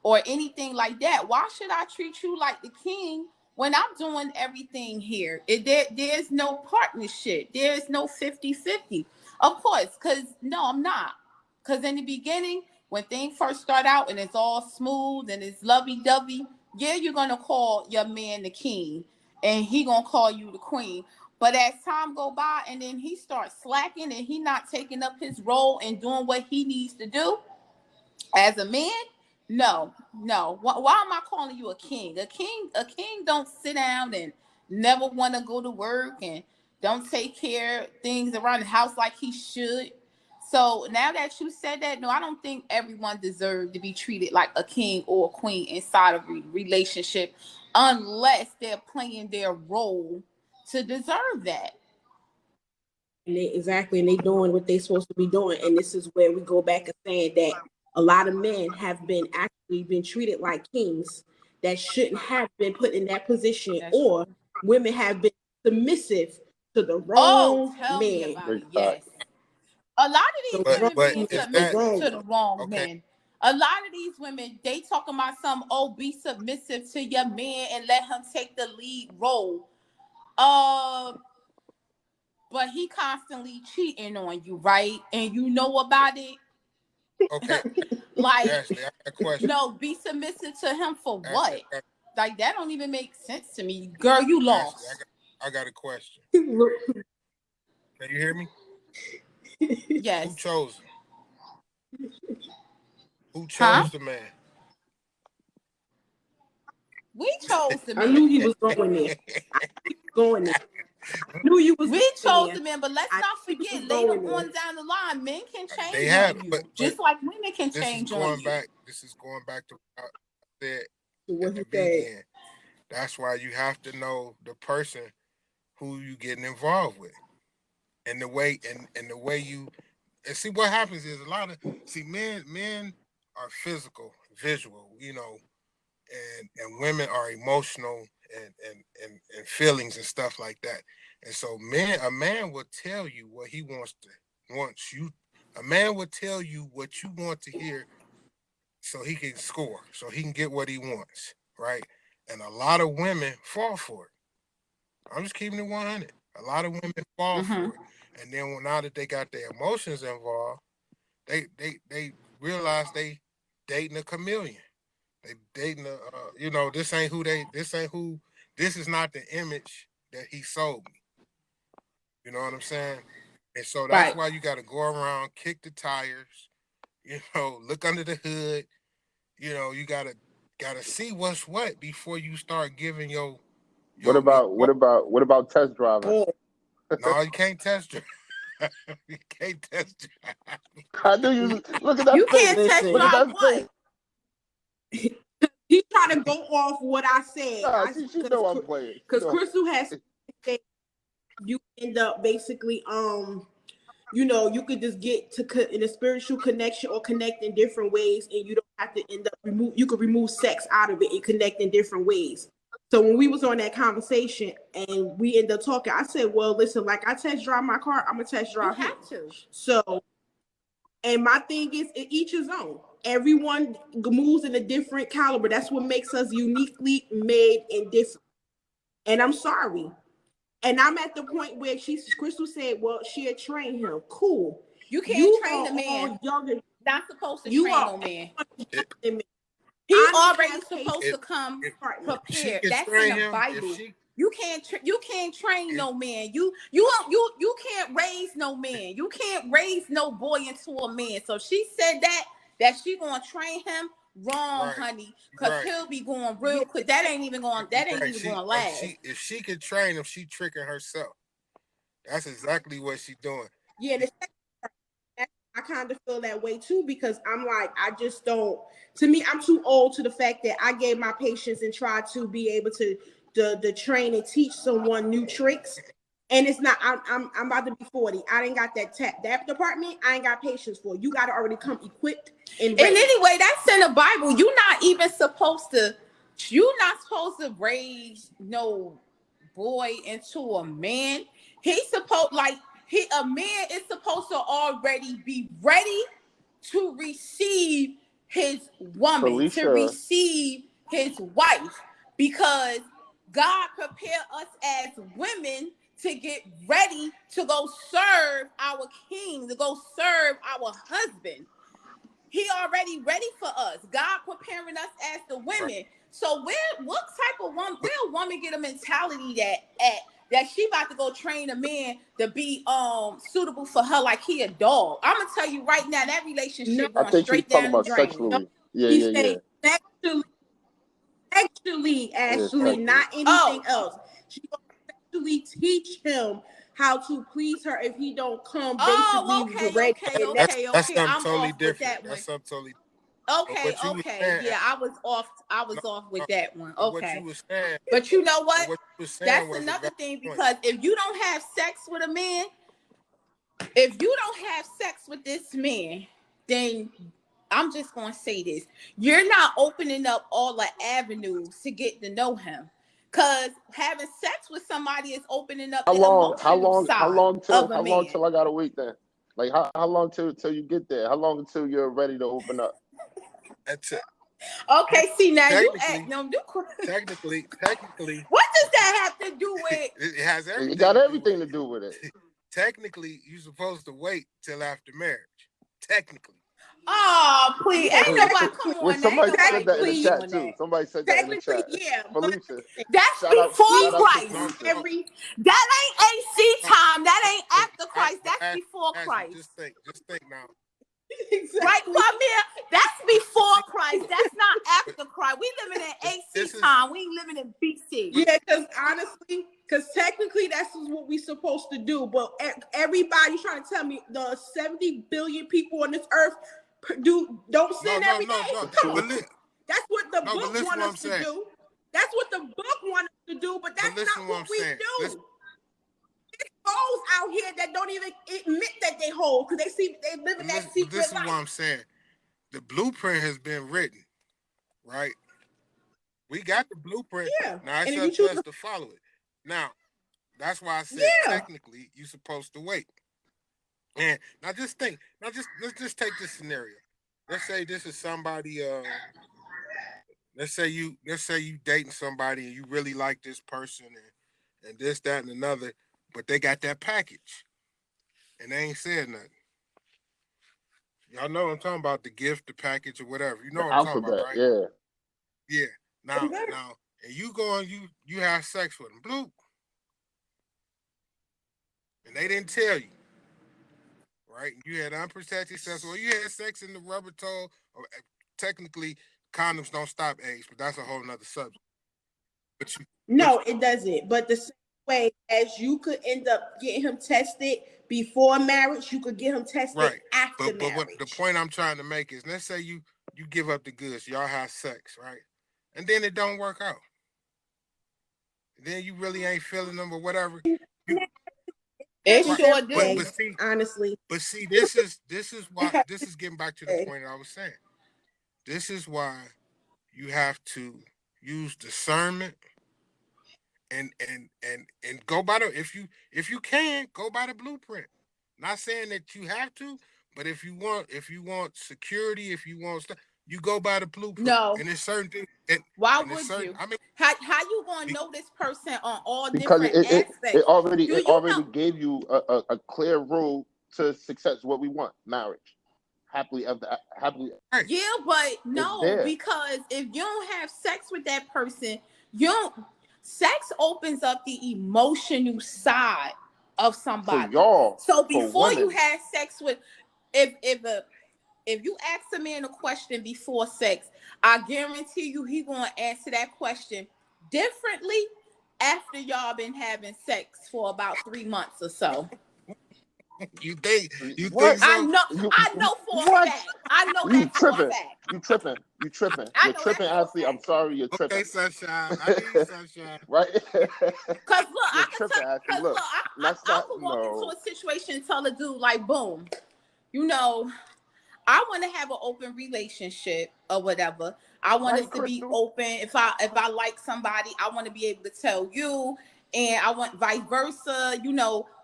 or anything like that. Why should I treat you like the king when I'm doing everything here? There's no partnership. There's no 50-50. Of course, because no, I'm not. Because in the beginning, when things first start out and it's all smooth and it's lovey-dovey, yeah, you're going to call your man the king and he going to call you the queen. But as time go by and then he starts slacking and he not taking up his role and doing what he needs to do as a man, no, no. Why am I calling you a king? A king don't sit down and never want to go to work and don't take care of things around the house like he should. So now that you said that, no, I don't think everyone deserves to be treated like a king or a queen inside of a relationship unless they're playing their role to deserve that. Exactly, and they doing what they supposed to be doing. And this is where we go back and saying that a lot of men have been actually been treated like kings that shouldn't have been put in that position, That's or true. women have been submissive to the Oh, wrong tell me man. about Big it. fact. Yes. A lot of The these But wrong, women but being is the that submissive wrong to one. the wrong okay? men. A lot of these women, they talking about some, oh, be submissive to your man and let him take the lead role. Uh, but he constantly cheating on you, right? And you know about it. Okay, Like, Ashley, I got a question. no, be submissive to him for Ashley, what? Like, that don't even make sense to me. Girl, you Ashley, lost. I got a question. Look, Can you hear me? Who Yes. chose him? Who Huh? chose the man? We chose the I knew man. he was going there. I knew he was going there. I knew you was We going chose there. the man, but let's I not knew he was forget later going there. on down the line, men can They change have, on but you, just like women can this is change on going you. back. This is going back to what I said To what at he the said. beginning. That's why you have to know the person who you getting involved with, and the way you and see what happens is a lot of men are physical, visual, and women are emotional and feelings and stuff like that. And so a man will tell you what he wants you. A man will tell you what you want to hear so he can score, so he can get what he wants, right? And a lot of women fall for it. I'm just keeping it 100. A lot of women fall Mm-hmm. for it. And then now that they got their emotions involved, they realize they dating a chameleon. They dating this is not the image that he sold me. You know what I'm saying? And so that's Right. why you got to go around, kick the tires, look under the hood. You gotta see what's what before you start giving your What about test driving? Oh, no, you can't test drive. You can't test drive. I knew you. Look at that You face. can't test Look listen. at drive that face. what? He trying to go off what I said. Nah, I she know I'm playing. She because know. Crystal has said you end up basically you could just get to in a spiritual connection or connect in different ways, and you don't have to end up you could remove sex out of it and connect in different ways. So when we was on that conversation and we ended up talking, I said, well, listen, like I test drive my car, I'm gonna test You drive him. have to. So, and my thing is, each his own. Everyone moves in a different caliber. That's what makes us uniquely made and different. And I'm sorry. And I'm at the point where Crystal said, well, she'll train him. Cool. You can't You train are a man. all younger. Not supposed to You train are no man. It, younger than me. He I don't already have patience supposed if to come if for partner. she prepared. can That's in train the him, Bible. You can't train if no man. You can't raise no man. You can't raise no boy into a man. So she said that she gonna train him wrong, right, honey, because right, he'll be going Yeah, real quick. That ain't even going. That ain't right. even going to If last. she can train him, she tricking herself. That's exactly what she's doing. yeah. I kind of feel that way too because I'm like, I just don't. To me, I'm too old to the fact that I gave my patience and tried to be able to the train and teach someone new tricks. And it's not. I'm about to be 40. I ain't got that department. I ain't got patience for. You got to already come equipped and And ready. anyway, that's in the Bible. You're not even supposed to. You're not supposed to raise no boy into a man. He's supposed a man is supposed to already be ready to receive his woman, to Felicia, receive his wife, because God prepared us as women to get ready to go serve our king, to go serve our husband. He already ready for us. God preparing us as the Right. women. So what type of woman, But where a woman get a mentality that she about to go train a man to be suitable for her like he a dog? I'm gonna tell you right now, that No, relationship I going think she's straight talking down the about drain. no. sexually. Yeah, He yeah, yeah. say sexually, Yeah, Ashley, sexually. not anything Oh, else. She gonna sexually teach him how to please her if he don't come Oh, basically ready. That's something I'm totally off with different. that one. That's something totally. But Okay, what you was okay. saying, Yeah, I was off. I was no, off with no, that one. but what you Okay. was saying, But you know but what? what you was saying That's was a another valid thing, point. because if you don't have sex with a man, if you don't have sex with this man, then I'm just going to say this. You're not opening up all the avenues to get to know him. Because having sex with somebody is opening up How the long? How emotional long? How side long till? of a How long man. till I gotta wait then? Like how long till you get there? How long until you're ready to open up? That's it. Okay, see, now you act Technically, no. technically, What does that have to do with? it has It everything got to do with everything to it. do with it. Technically, you're supposed to wait till after marriage. Technically. Oh, please. Yeah, Ain't nobody, come Well, on now. Ain't somebody nobody said that in the technically, chat doing too. that. Somebody said that in the technically, chat. yeah, but Felicia, That's shout before out to Christ. No, Felicia. no. That ain't AC No, time. That ain't but after Christ. but That's before Ashley, Christ. just think now. Right, exactly. Kwame? That's But before see, Christ. That's not but after Christ. We living in AC this is, time. We ain't living in BC. but Yeah, because honestly, because technically that's what we're supposed to do. But everybody's trying to tell me the 70 billion people on this earth don't sin every day. Come on, that's what the no, but book listen wants what I'm us to saying. do. That's what the book wants us to do. But But that's listen not what what I'm we saying. do. Hoes out here that don't even admit that they hoes because they live in that But secret this is what life. I'm saying. The blueprint has been written, right? We got the blueprint. Yeah, Now and it's if you up to choose, us to follow it. Now, that's why I said yeah, technically you're supposed to wait. And now just think. Now let's just take this scenario. Let's say this is somebody. Let's say you dating somebody and you really like this person and this that and another, but they got that package and they ain't said nothing. Y'all know what I'm talking about, the gift, the package, or whatever. You know The what I'm talking about, alphabet, right? yeah. Yeah. Now, and you go and you have sex with them, blue, and they didn't tell you, right? You had unprotected sex, or you had sex in the rubber toe, or technically condoms don't stop AIDS, but that's a whole nother subject. But you, but no, it doesn't. But the same way as you could end up getting him tested before marriage, you could get him tested right. after But what the marriage. point I'm trying to make is, let's say you give up the goods, y'all have sex, right? And then it don't work out. Then you really ain't feeling them or whatever. You It right. sure But do. but see, Honestly, but see, this is why this is getting back to the point that I was saying. This is why you have to use discernment and go by the if you can go by the blueprint. Not saying that you have to, but if you want security, if you want stuff, you go by the blueprint. No. And it's certain things Why and it's would certain you? I mean How you gonna know this person on all Because different it aspects? already Do it you already know? gave you a clear rule to success. What we want, marriage, happily. right. Yeah, but It's no, there. because if you don't have sex with that person, you don't. Sex opens up the emotional side of For somebody. y'all, So for before you women, have sex with, if you ask a man a question before sex, I guarantee you he gonna answer that question differently after y'all been having sex for about 3 months or so. You think what I so? know, you I know for a what fact. I know you that for a tripping? fact. You tripping? You tripping? I You're know that tripping, for a Ashley. I'm fact. sorry, you're Okay, tripping. sunshine. I hear you, sunshine. Right? Cause look, You're I could tripping, tell. Ashley. Cause Look, look, that's I not could walk into no. a situation and tell a dude like, boom, you know, I want to have an open relationship or whatever. I want us Right, to be Crystal? open. If I like somebody, I want to be able to tell you, and I want vice versa.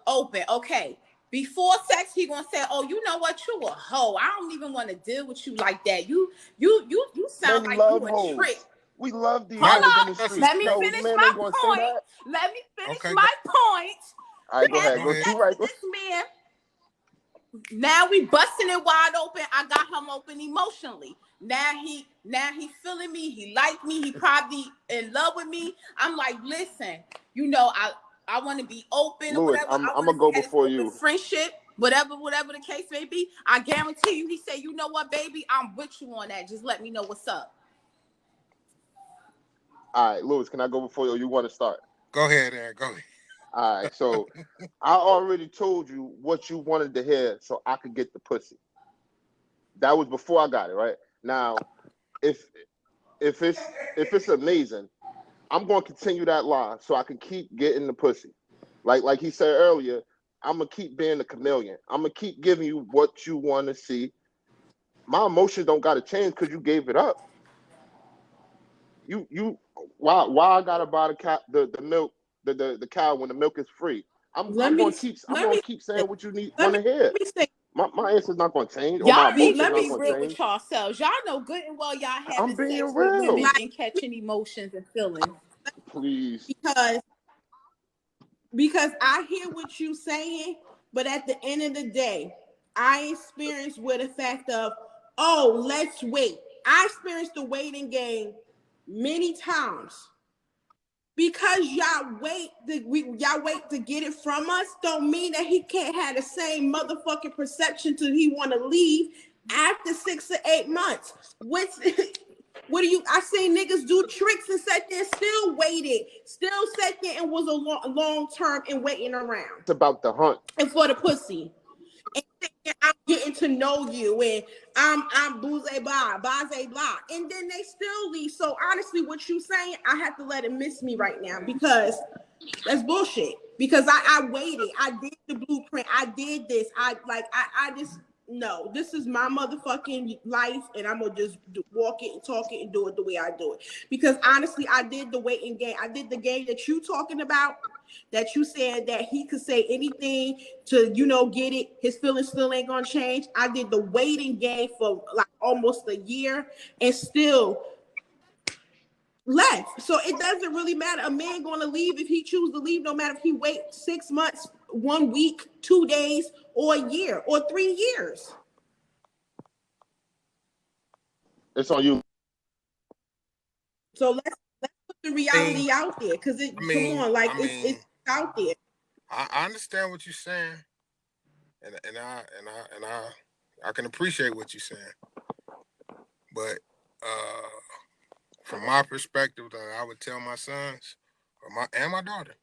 Open. Okay. Before sex, he gonna say, "Oh, you know what? You a hoe. I don't even want to deal with you like that. You sound Men like love you a trick." hoes. We love these Hold That hoes in the up. that's a streets. Let me No, finish men my ain't gonna say point. that. Let me finish okay. my point. All right, go ahead. Having Go Go ahead. sex do right. with this man. Now we busting it wide open. I got him open emotionally. Now he feeling me. He like me. He probably in love with me. I'm like, listen, I want to be open or Lewis, whatever. I'm I I'm want gonna to go have this before open you. friendship, whatever the case may be. I guarantee you, he say, you know what, baby, I'm with you on that. Just let me know what's up. All right, Lewis, can I go before you? Or you want to start? Go ahead, Aaron. Go ahead. All right, so I already told you what you wanted to hear, so I could get the pussy. That was before I got it, right? Now, if if it's amazing, I'm gonna continue that line so I can keep getting the pussy. Like he said earlier, I'm gonna keep being a chameleon. I'm gonna keep giving you what you want to see. My emotions don't gotta change because you gave it up. You why I gotta buy the milk the cow when the milk is free? I'm Let I'm me gonna keep I'm let gonna me keep saying what you need let want me to hear. let me say My answer's not gonna change or Y'all my need emotions to let not me be gonna real change. with yourselves. Y'all know good and well y'all I'm having being sex with real. women like and catching emotions and feelings. Please. because I hear what you saying, but at the end of the day, I experienced with the fact of, oh, let's wait. I experienced the waiting game many times. Because y'all wait to get it from us, don't mean that he can't have the same motherfucking perception till he want to leave after 6 or 8 months. What's what do you? I seen niggas do tricks and sat there, still waited, still sat there and was a long term and waiting around It's about the hunt. and for the pussy. And I'm getting to know you, and I'm booze blah, blah, blah, and then they still leave. So honestly, what you saying, I have to let it miss me right now because that's bullshit. Because I waited, I did the blueprint, I did this, I just no. This is my motherfucking life, and I'm gonna just walk it and talk it and do it the way I do it. Because honestly, I did the waiting game. I did the game that you talking about. That you said that he could say anything to, get it. His feelings still ain't gonna change. I did the waiting game for like almost a year and still left. So it doesn't really matter. A man gonna leave if he chooses to leave, no matter if he wait 6 months, 1 week, 2 days, or a year, or 3 years. It's on you. So let's put the I mean, reality out there, because I come mean, on, like I it's mean, out there. I understand what you're saying, and I can appreciate what you're saying, but from my perspective, that I would tell my sons or my daughter,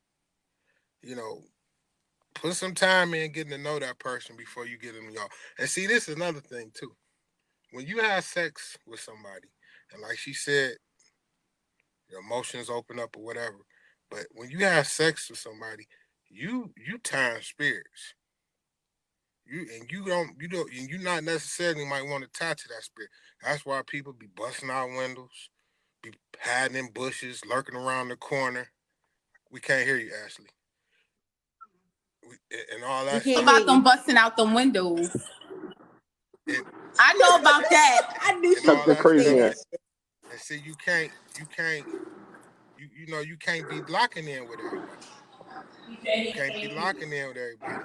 you know, put some time in getting to know that person before you get them y'all. And see, this is another thing too. When you have sex with somebody, and like she said, your emotions open up or whatever. But when you have sex with somebody, you turn spirits. You don't and you not necessarily might want to attach to that spirit. That's why people be busting out windows, be hiding in bushes, lurking around the corner. We can't hear you, Ashley. And all We that can't stuff. hear About them you. busting out the windows. And I know about that. I knew and she was Tuck all the gonna that say crazy stuff. in. that And, shit. and see, you can't be locking in with everybody. You can't be locking in with everybody.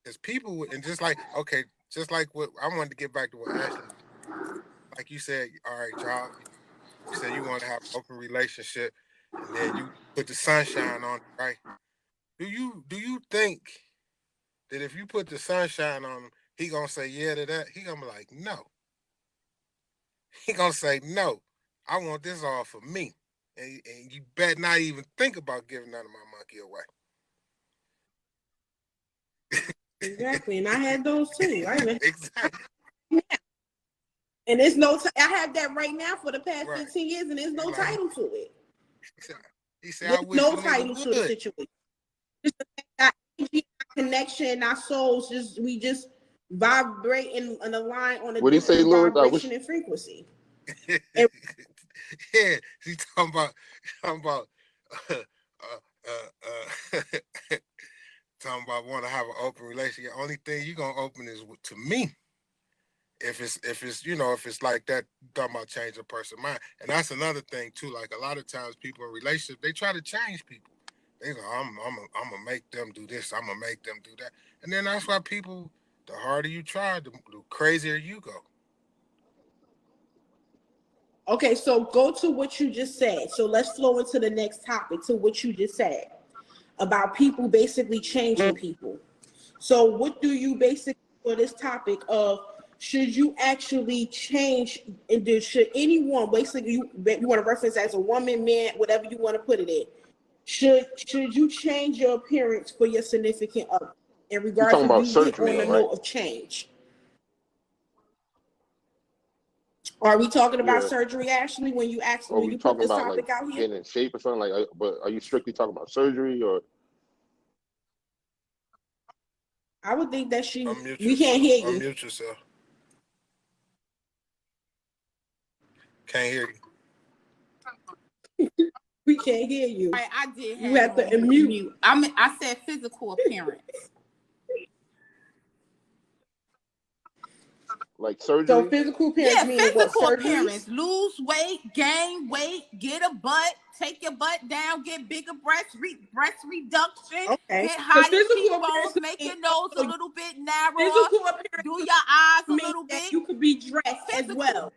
It's people and just like okay, just like what I wanted to get back to what Ashley was like you said, all right, y'all, you said you want to have an open relationship and then you put the sunshine on it, right? Do you think that if you put the sunshine on him, he gonna say yeah to that? He gonna be like, no. He gonna say no. I want this all for me. And you better not even think about giving none of my monkey away. Exactly, and I had those too. Right, Exactly. and there's no. I have that right now for the past Right. 15 years, and there's He no like title to it. he said, I There's wish a no nigga title to the would. situation. Just our energy, our connection, our souls. We just vibrate and align on a What do you say, different Lewis? I vibration wish. and frequency. Yeah, And he's talking about uh, uh, talking about want to have an open relationship. Only thing you gonna open is to me. If it's if it's like that, talking about changing a person's mind, and that's another thing too. Like a lot of times, people in relationships they try to change people. They go, I'm gonna make them do this. I'm gonna make them do that, and then that's why people. The harder you try, the crazier you go. okay, so go to what you just said. So let's flow into the next topic to what you just said about people basically changing people. So what do you basically for this topic of should you actually change and should anyone basically you want to reference as a woman, man, whatever you want to put it in, Should you change your appearance for your significant other? In You regards talking to about we hit surgery on the though, right? note of change. Are we talking about Yeah. surgery, Ashley? When Or when we you put talking this about like topic out here? getting in shape or something? Like, but are you strictly talking about surgery or? I would think that Unmute we can't yourself. hear you. Unmute yourself. Can't hear you. We can't hear you. Right, I did You have have you to on unmute. mute. I said physical appearance. Like surgery? So physical appearance Yeah, meaning what? physical Surgeries? appearance. Lose weight, gain weight, get a butt, take your butt down, get bigger breast reduction, Okay. get So higher physical cheekbones, appearance make means your nose a also little bit narrower, physical appearance do your eyes a means little that bit. you could be dressed as Physical. well.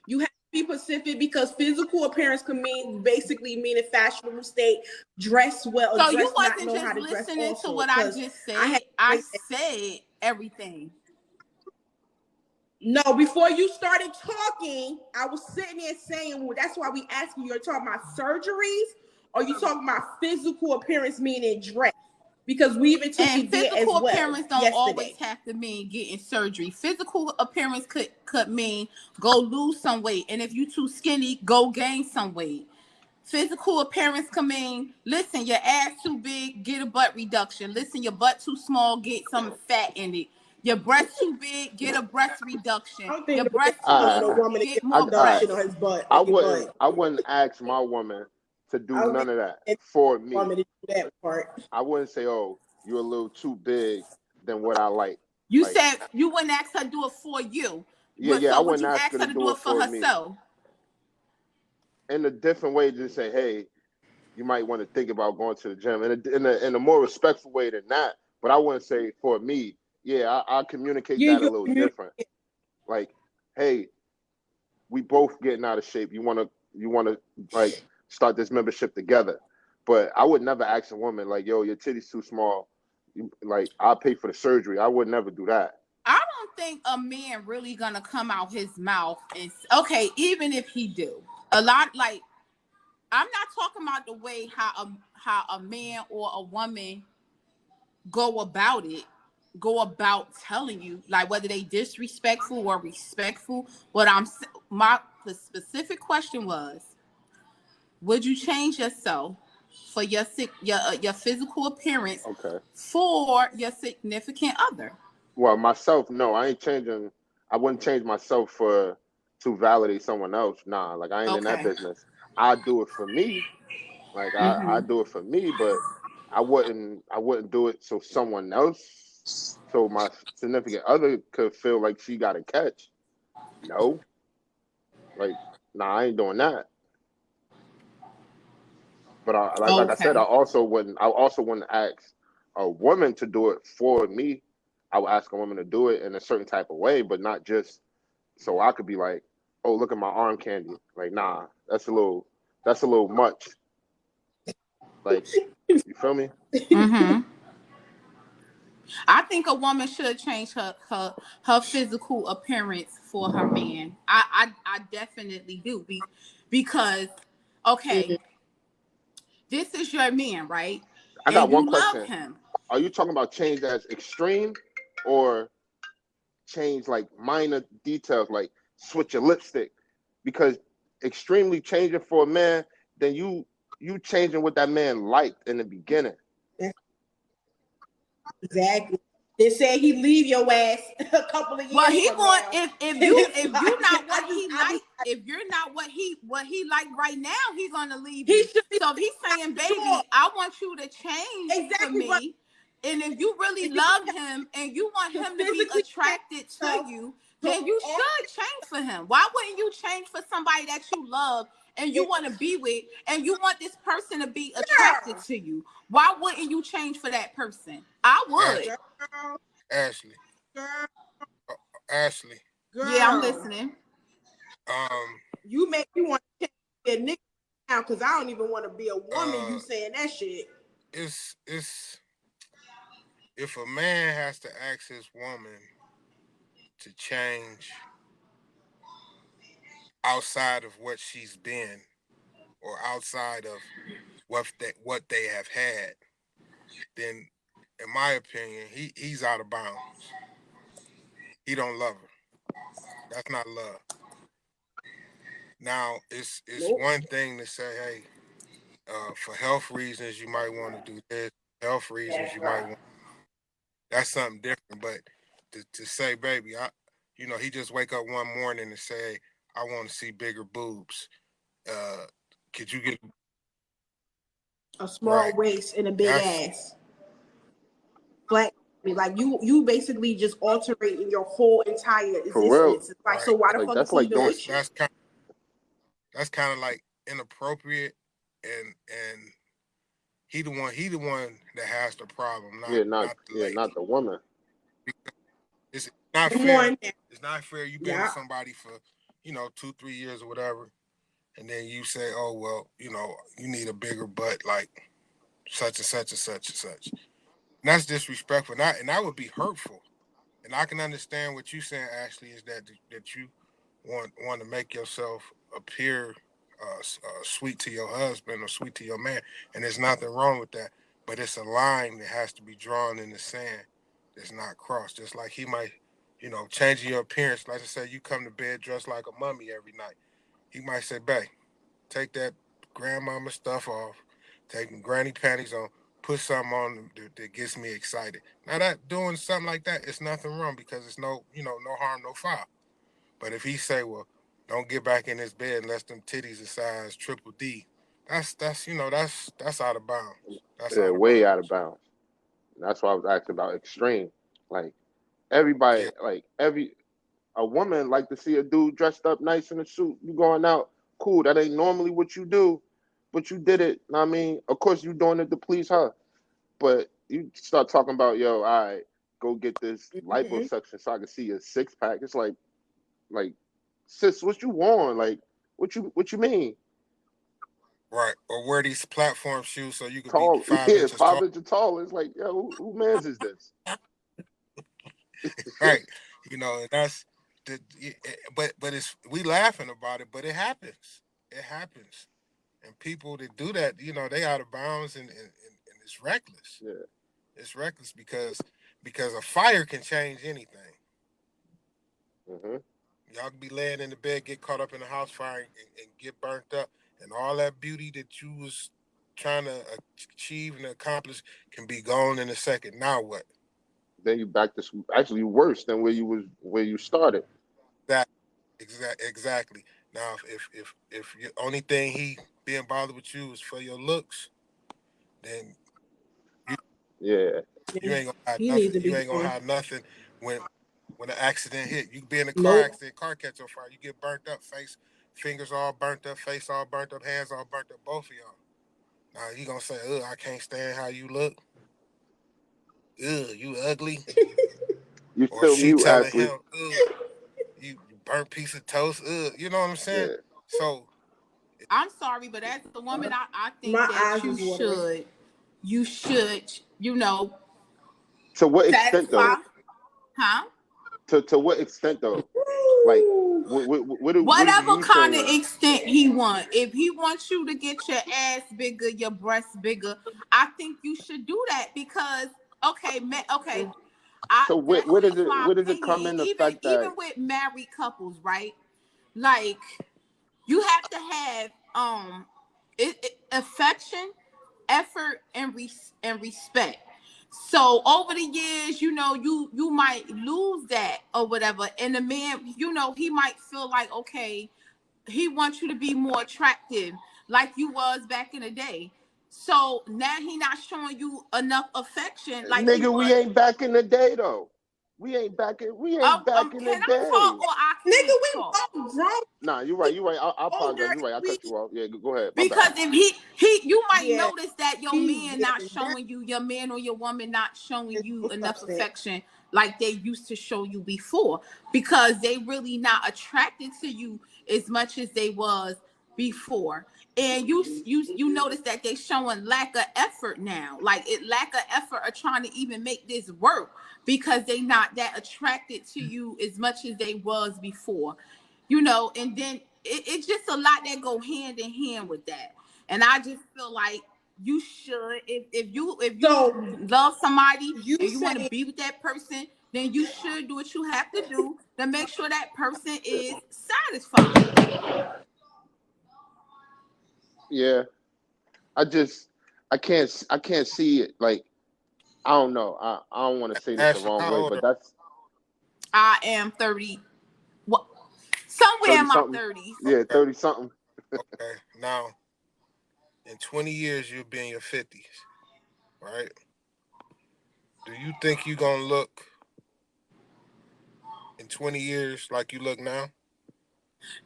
You have to be specific because physical appearance can basically mean a fashionable state, dress well, So dress you not wasn't know how just to dress listening also. to what I Because just I had said. I said everything. No, before you started talking, I was sitting there saying, well, that's why we asking you, you're talking about surgeries or you talking about physical appearance meaning dress? Because we even took And it there as physical well appearance don't yesterday. always have to mean getting surgery. Physical appearance could mean go lose some weight. And if you too skinny, go gain some weight. Physical appearance can mean, listen, your ass too big, get a butt reduction. Listen, your butt too small, get some fat in it. Your breast too big, get a breast reduction. I don't Your think breast too no small, woman to get get more reduction on breasts. his butt. I On your wouldn't. butt. I wouldn't ask my woman to do I don't none think of that it's for a me. woman to do that part. I wouldn't say, "Oh, you're a little too big than what I like." You Like, said you wouldn't ask her to do it for you. yeah, So I would wouldn't you ask ask her her to to do do it it for for me. herself? In a different way, just say, "Hey, you might want to think about going to the gym," in a more respectful way than that. But I wouldn't say for me. Yeah, I communicate Yeah, that a you little different. Like, hey, we both getting out of shape. You wanna like start this membership together. But I would never ask a woman like, yo, your titty's too small. Like, I'll pay for the surgery. I would never do that. I don't think a man really gonna come out his mouth and okay, even if he do a lot, like I'm not talking about the way how a man or a woman go about telling you, like whether they disrespectful or respectful. The specific question was, would you change yourself for your physical appearance Okay. for your significant other? Well, myself, no, I ain't changing. I wouldn't change myself to validate someone else. Nah, like I ain't in that Okay. business. I do it for me. Like I Mm-hmm. do it for me, but I wouldn't do it so someone else, so my significant other could feel like she got a catch. No, like nah, I ain't doing that. But like I said, Okay. I also wouldn't ask a woman to do it for me. I would ask a woman to do it in a certain type of way, but not just so I could be like, oh, look at my arm candy. Like, nah, that's a little much. Like, you feel me? Mm-hmm. I think a woman should change her physical appearance for her man. I definitely do because okay, this is your man, right? I got And one you love question. him. Are you talking about change as extreme or change like minor details, like switch your lipstick? Because extremely changing for a man, then you changing what that man liked in the beginning. Exactly. They said he leave your ass a couple of Well, years he from going now. if you not what he I like, if you're not what he like right now, he's gonna leave he you. should be So if he's saying, sure. baby, I want you to change for Exactly, but me, and if you really if you love him and you want to him to be physically change attracted to yourself, you, so then you should change for him. Why wouldn't you change for somebody that you love and you want to be with, and you want this person to be attracted girl, to you? Why wouldn't you change for that person? I would. girl, Ashley. girl, Ashley. Yeah, I'm girl, listening. Um. you make me want to be a nigga now because I don't even want to be a woman. Uh. You saying that shit? It's if a man has to ask his woman to change outside of what she's been or outside of what they have had, then in my opinion, he's out of bounds. He don't love her. That's not love. Now it's Nope. one thing to say, hey, for health reasons you might want to do this. Health reasons you might want. That's something different. But to say, baby, he just wake up one morning and say, I want to see bigger boobs. Could you get A small right? waist and a big That's ass. Like you basically just altering your whole entire For real. existence. It's like, right. so why the Like fuck is that's he like even doing. with you? That's kind of like inappropriate, and he the one that has the problem, Yeah, not the lady. not the woman. It's not Come fair. on now. It's not fair. You've been with Yeah. somebody for 2-3 years or whatever, and then you say, oh well, you need a bigger butt like such and such and such and such. And that's disrespectful, and that would be hurtful. And I can understand what you're saying, Ashley, is that you want to make yourself appear sweet to your husband or sweet to your man, and there's nothing wrong with that. But it's a line that has to be drawn in the sand that's not crossed. Just like he might, changing your appearance. Like I say, you come to bed dressed like a mummy every night. He might say, "Babe, take that grandmama stuff off, take the granny panties on, put something on that gets me excited." Now that doing something like that, it's nothing wrong because it's no harm, no foul. But if he say, well, don't get back in this bed unless them titties are size triple D, that's out of bounds. That's Yeah, out of way out of bounds. bounds. And that's why I was asking about extreme. Like everybody, Yeah, like a woman like to see a dude dressed up nice in a suit. You going out, cool. That ain't normally what you do, but you did it. Know what I mean, of course you doing it to please her. But you start talking about, yo, all right, go get this Mhm. liposuction so I can see your six pack. It's like, sis, what you want? Like, what you mean? right. Or wear these platform shoes so you could be Tall, five yeah, inches five tall. inches tall. It's like, yo, who man's is this? Right. That's the. But it's we laughing about it, but it happens. It happens, and people that do that, they out of bounds, and it's reckless. Yeah. It's reckless because a fire can change anything. Hmm. Y'all can be laying in the bed, get caught up in a house fire, and get burnt up, and all that beauty that you was trying to achieve and accomplish can be gone in a second. Now what? Then you back to actually worse than where you started. That exactly. Now, if the only thing he being bothered with you is for your looks, then you Yeah. you ain't gonna have He needs nothing. to You be ain't gonna gone. have nothing when an accident hit. You be in a car Nope. accident, car catch on fire, you get burnt up, fingers all burnt up, face all burnt up, hands all burnt up, both of y'all. Now he gonna say, "Ugh, I can't stand how you look. Ugh, you ugly," You or still she mute, telling Ashley. him, "Ugh, you burnt piece of toast." Ugh, you know what I'm saying? Yeah. So I'm sorry, but as a woman, I think My that eyes is watering. you should, you know, To what extent satisfy, though? huh? To what extent though? Like, Woo. what do Whatever you kind of think? extent he want. If he wants you to get your ass bigger, your breasts bigger, I think you should do that because okay, So that's does just it my where does it opinion. come And in the even fact even that with married couples, right? Like you have to have affection, effort, and respect. So over the years, you might lose that or whatever, and the man, he might feel like, okay, he wants you to be more attractive like you was back in the day. So now he not showing you enough affection like he nigga, we was. ain't back in the day though. We ain't back in the Can I talk day. or I Nigga, can't we talk? both grown. Nah, you're right. We You're right. I apologize. older. You're right. I We cut you off. Yeah, go ahead. My Because bad. if you might yeah. notice that your He's man not getting that showing you, your man or your woman not showing you enough upset. affection like they used to show you before, because they really not attracted to you as much as they was before. And you notice that they showing lack of effort now, like it lack of effort of trying to even make this work because they not that attracted to you as much as they was before. And then it's just a lot that go hand in hand with that. And I just feel like you should, if you love somebody and you want to be with that person, then you should do what you have to do to make sure that person is satisfied. Yeah, I can't see it. Like, I don't know. I don't want to say this the Ashley, wrong how way, old but are that's I am 30, what, somewhere 30 in my something. 30s. Yeah, 30 something. okay? Now, in 20 years, you'll be in your 50s, right? Do you think you're gonna look in 20 years like you look now?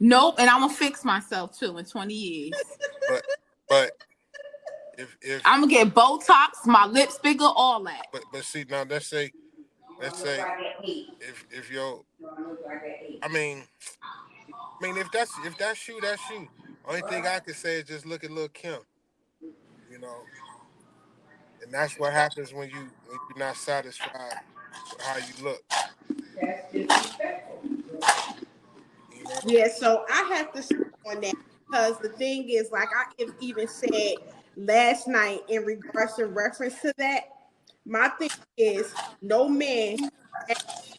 Nope, and I'm gonna fix myself too in 20 years. But but if I'm gonna get Botox, my lips bigger, all that. but see now let's say if your I mean if that's you, that's you. Only thing I can say is just look at Lil Kim, you know, and that's what happens when you're not satisfied with how you look, you know. Yeah, so I have to speak on that because the thing is, like I even said last night in regards to reference to that, my thing is no man,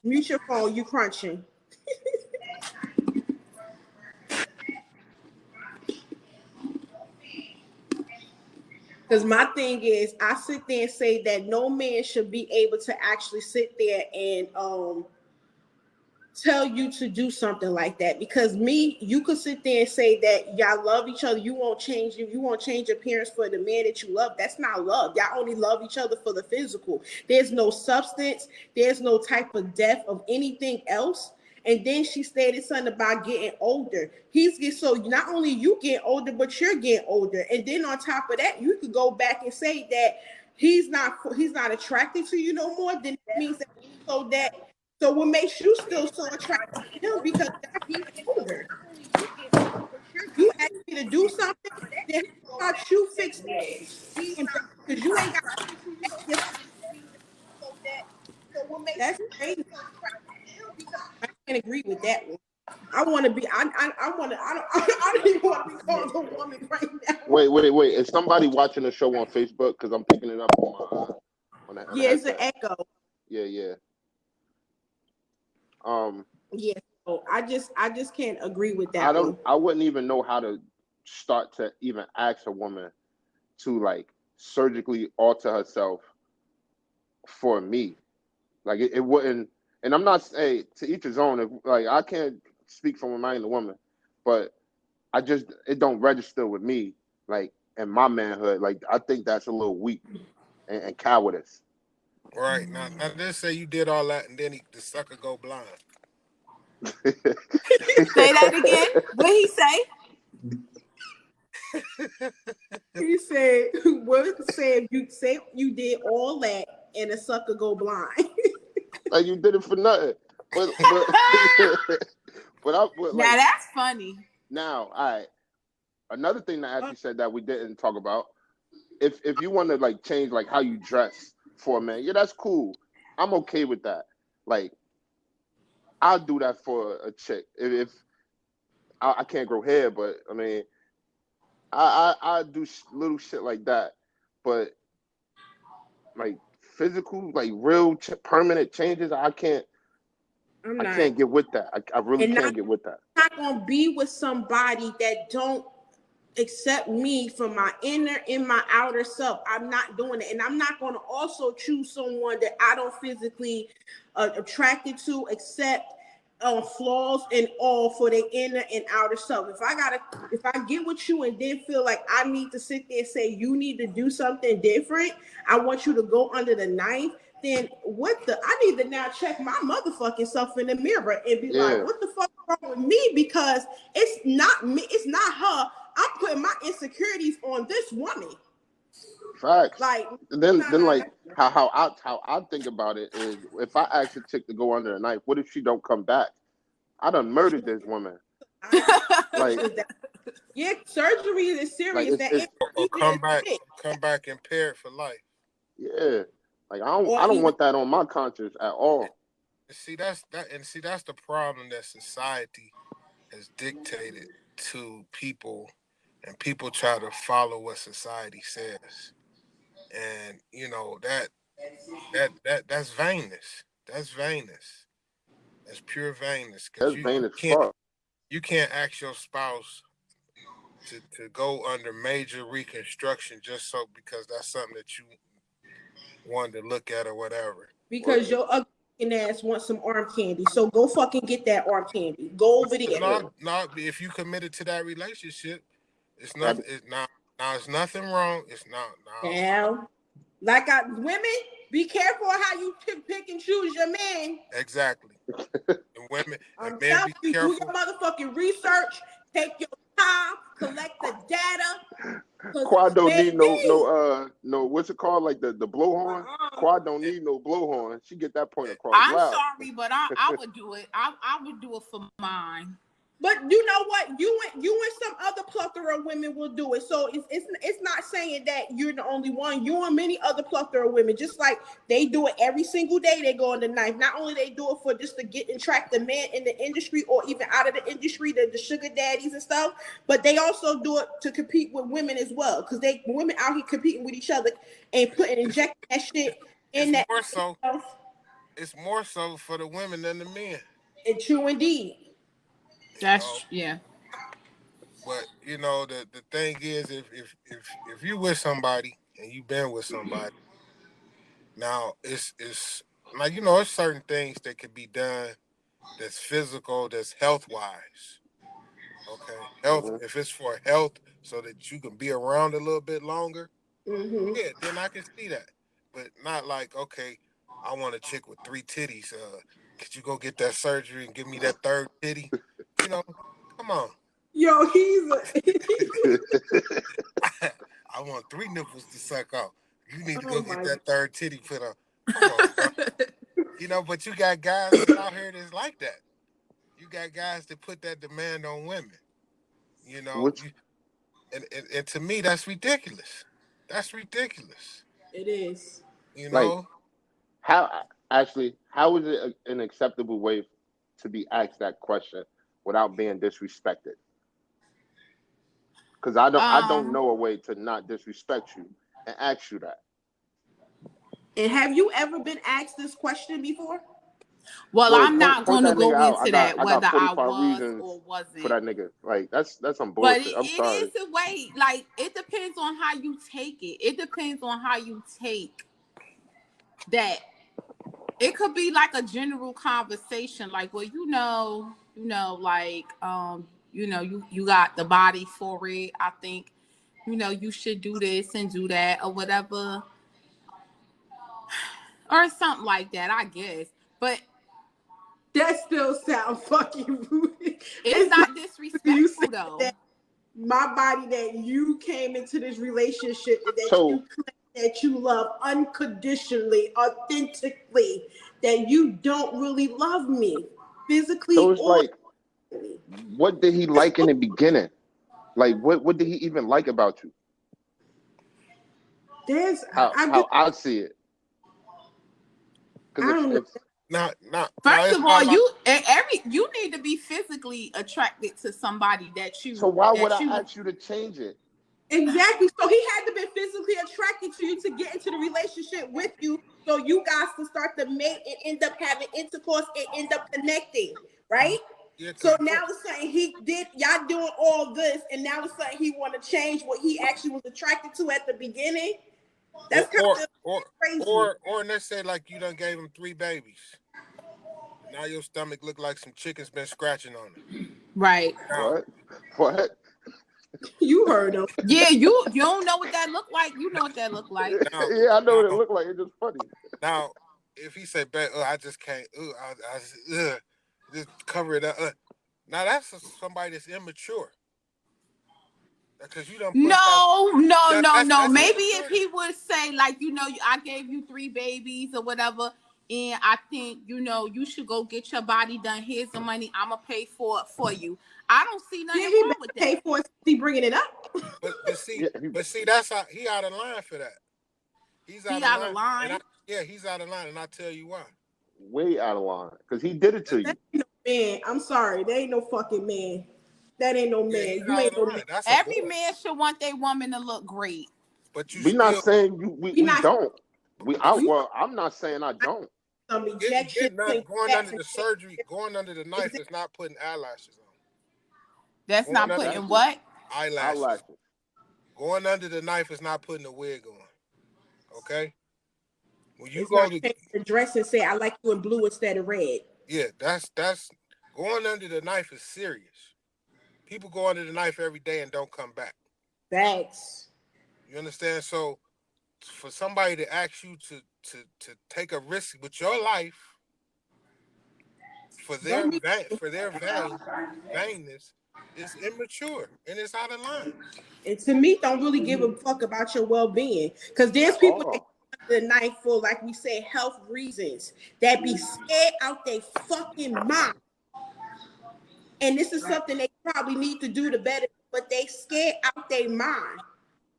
mute your phone, you crunching. Because my thing is, I sit there and say that no man should be able to actually sit there and tell you to do something like that. Because me, you could sit there and say that y'all love each other, you won't change your parents for the man that you love. That's not love. Y'all only love each other for the physical. There's no substance, there's no type of depth of anything else. And then she stated something about getting older. He's get so not only you get older, but you're getting older. And then on top of that, you could go back and say that he's not attracted to you no more. Then that means that so that so what makes you still so attracted to him because now he's older. You asked me to do something, then how about you fix being better? Because you ain't got that's crazy. I can't agree with that one. I want to be. I want to. I don't. I don't even want to be called a woman right now. Wait. Is somebody watching the show on Facebook? Because I'm picking it up on the Yeah, it's an headset. echo. Yeah. Um, Yeah. So I just can't agree with that one. I wouldn't even know how to start to even ask a woman to like surgically alter herself for me. Like it wouldn't. And I'm not saying to each his own. If, like I can't speak from a man and a woman, but it don't register with me. Like in my manhood, like I think that's a little weak and cowardice. Right now, let's say you did all that and then the sucker go blind. Say that again. What he say? He said, "What said you did all that and a sucker go blind?" Like you did it for nothing. But but Now like that's funny. now, all right. Another thing that Ashley said that we didn't talk about, if you want to like change like how you dress for a man, yeah, that's cool. I'm okay with that. Like I'll do that for a chick. If I can't grow hair, but I mean, I do little shit like that. But like physical, like real permanent changes, I'm I not. can't get with that. I really And can't get with that. not gonna be with somebody that don't accept me from my inner and my outer self. I'm not doing it, and I'm not gonna also choose someone that I don't physically attracted to, accept flaws and all for their inner and outer self. If I get with you and then feel like I need to sit there and say you need to do something different, I want you to go under the knife. Then I need to now check my motherfucking self in the mirror and be like, Yeah, what the fuck is wrong with me? Because it's not me, it's not her. I'm putting my insecurities on this woman. facts. Like, And then nah, like how I think about it is if I ask a chick to go under a knife, what if she don't come back? I done murdered this woman. Like yeah, surgery is like serious. That Or, or anesthesia is sick. come back impaired for life. yeah. Like Or I don't either want that on my conscience at all. See that's the problem that society has dictated. to people, and people try to follow what society says, and that's vainness. That's vainness. That's pure vainness. Because That's vain as fuck. you can't ask your spouse to go under major reconstruction just so because that's something that you wanted to look at or whatever. Because your ugly ass wants some arm candy. So go fucking get that arm candy. Go over there. Not if you committed to that relationship, it's nothing. It's not. Now it's nothing wrong. It's not. No. Now, women, be careful how you pick and choose your man. Exactly. And women, I'm men, telling be you, careful. do your motherfucking research. Take your time. Collect the data. Quad don't need no what's it called, like the blowhorn. Quad don't need no blowhorn. She get that point across I'm loud. sorry, but I would do it. I would do it for mine. But you know what? You and some other plethora of women will do it. So it's not saying that you're the only one. You and many other plethora of women, just like they do it every single day. They go on the knife. Not only they do it for just to get and track the men in the industry or even out of the industry, the sugar daddies and stuff, but they also do it to compete with women as well. Because women out here competing with each other and injecting that shit in that. It's more so for the women than the men. It's true indeed. That's yeah. But the thing is, if you with somebody and you've been with somebody, now it's like it's certain things that can be done that's physical, that's health wise. Okay, health. Mm-hmm. If it's for health, so that you can be around a little bit longer, Mm-hmm. yeah, then I can see that. But not like, okay, I want a chick with 3 titties. Could you go get that surgery and give me that third titty? Come on. Yo, I want 3 nipples to suck off. You need to Oh go get my that third titty put on. Come on, bro. But you got guys that's out here that's like that. You got guys that put that demand on women. And to me, that's ridiculous. That's ridiculous. It is. Like, how is it an acceptable way to be asked that question without being disrespected? Because I don't know a way to not disrespect you and ask you that. And have you ever been asked this question before? Well, I'm not going to go out. into that, whether I 45 was reasons or wasn't. for that nigga. Like, that's some But bullshit. I'm it sorry. is a way. Like, it depends on how you take it. It depends on how you take that. It could be like a general conversation, like, well, like, you got the body for it. I think, you should do this and do that or whatever, or something like that, I guess. But that still sounds fucking rude. It's not disrespectful though. That my body, that you came into this relationship, that you claim that you love unconditionally, authentically, that you don't really love me physically. So it's like, what did he like in the beginning? Like, what did he even like about you? There's how I see it. Because First of all, you need to be physically attracted to somebody that you. So why would I ask you to change it? Exactly. So he had to be physically attracted to you to get into the relationship with you, so you guys to start to mate and end up having intercourse and end up connecting, right? Yeah, so now it's saying y'all doing all this, and now it's saying he want to change what he actually was attracted to at the beginning. That's kind of crazy. Or let's say like you done gave him 3 babies. Now your stomach look like some chicken's been scratching on it. Right. What? You heard him. Yeah, you don't know what that look like. You know what that look like. Yeah, I know what it look like. It's just funny. Now, if he say, I just can't, just cover it up. Now that's somebody that's immature. Because you don't. No. Maybe if he would say, like, I gave you 3 babies or whatever, and I think, you should go get your body done. Here's the money. I'm gonna pay for it for you. I don't see nothing wrong with that. Pay for it. He bringing it up. But see, that's how he out of line for that. He's out of line. He's out of line, and I'll tell you why. Way out of line, because he did it to you. Man, I'm sorry. There ain't no fucking man. That ain't no Yeah, man. he's You out of ain't no man. line. That's a Every boy. man should want their woman to look great. But you We not still saying We we not don't. you Well, I'm not saying I don't. some rejection and going under facts and the surgery, going under the knife exactly. is not putting eyelashes on. That's Going not under putting Exactly. what? eyelashes. Eyelashes. Going under the knife is not putting a wig on. Okay? When you It's go not to changing the dress and say I like you in blue instead of red. yeah, that's going under the knife is serious. People go under the knife every day and don't come back. Facts. You understand? So for somebody to ask you to take a risk with your life for Don't their be vainness is immature and it's out of line. and to me, don't really give a fuck about your well-being. Because there's At people that all. go under the knife for, like we said, health reasons that be scared out their fucking mind. And this is something they probably need to do to better, but they scared out their mind.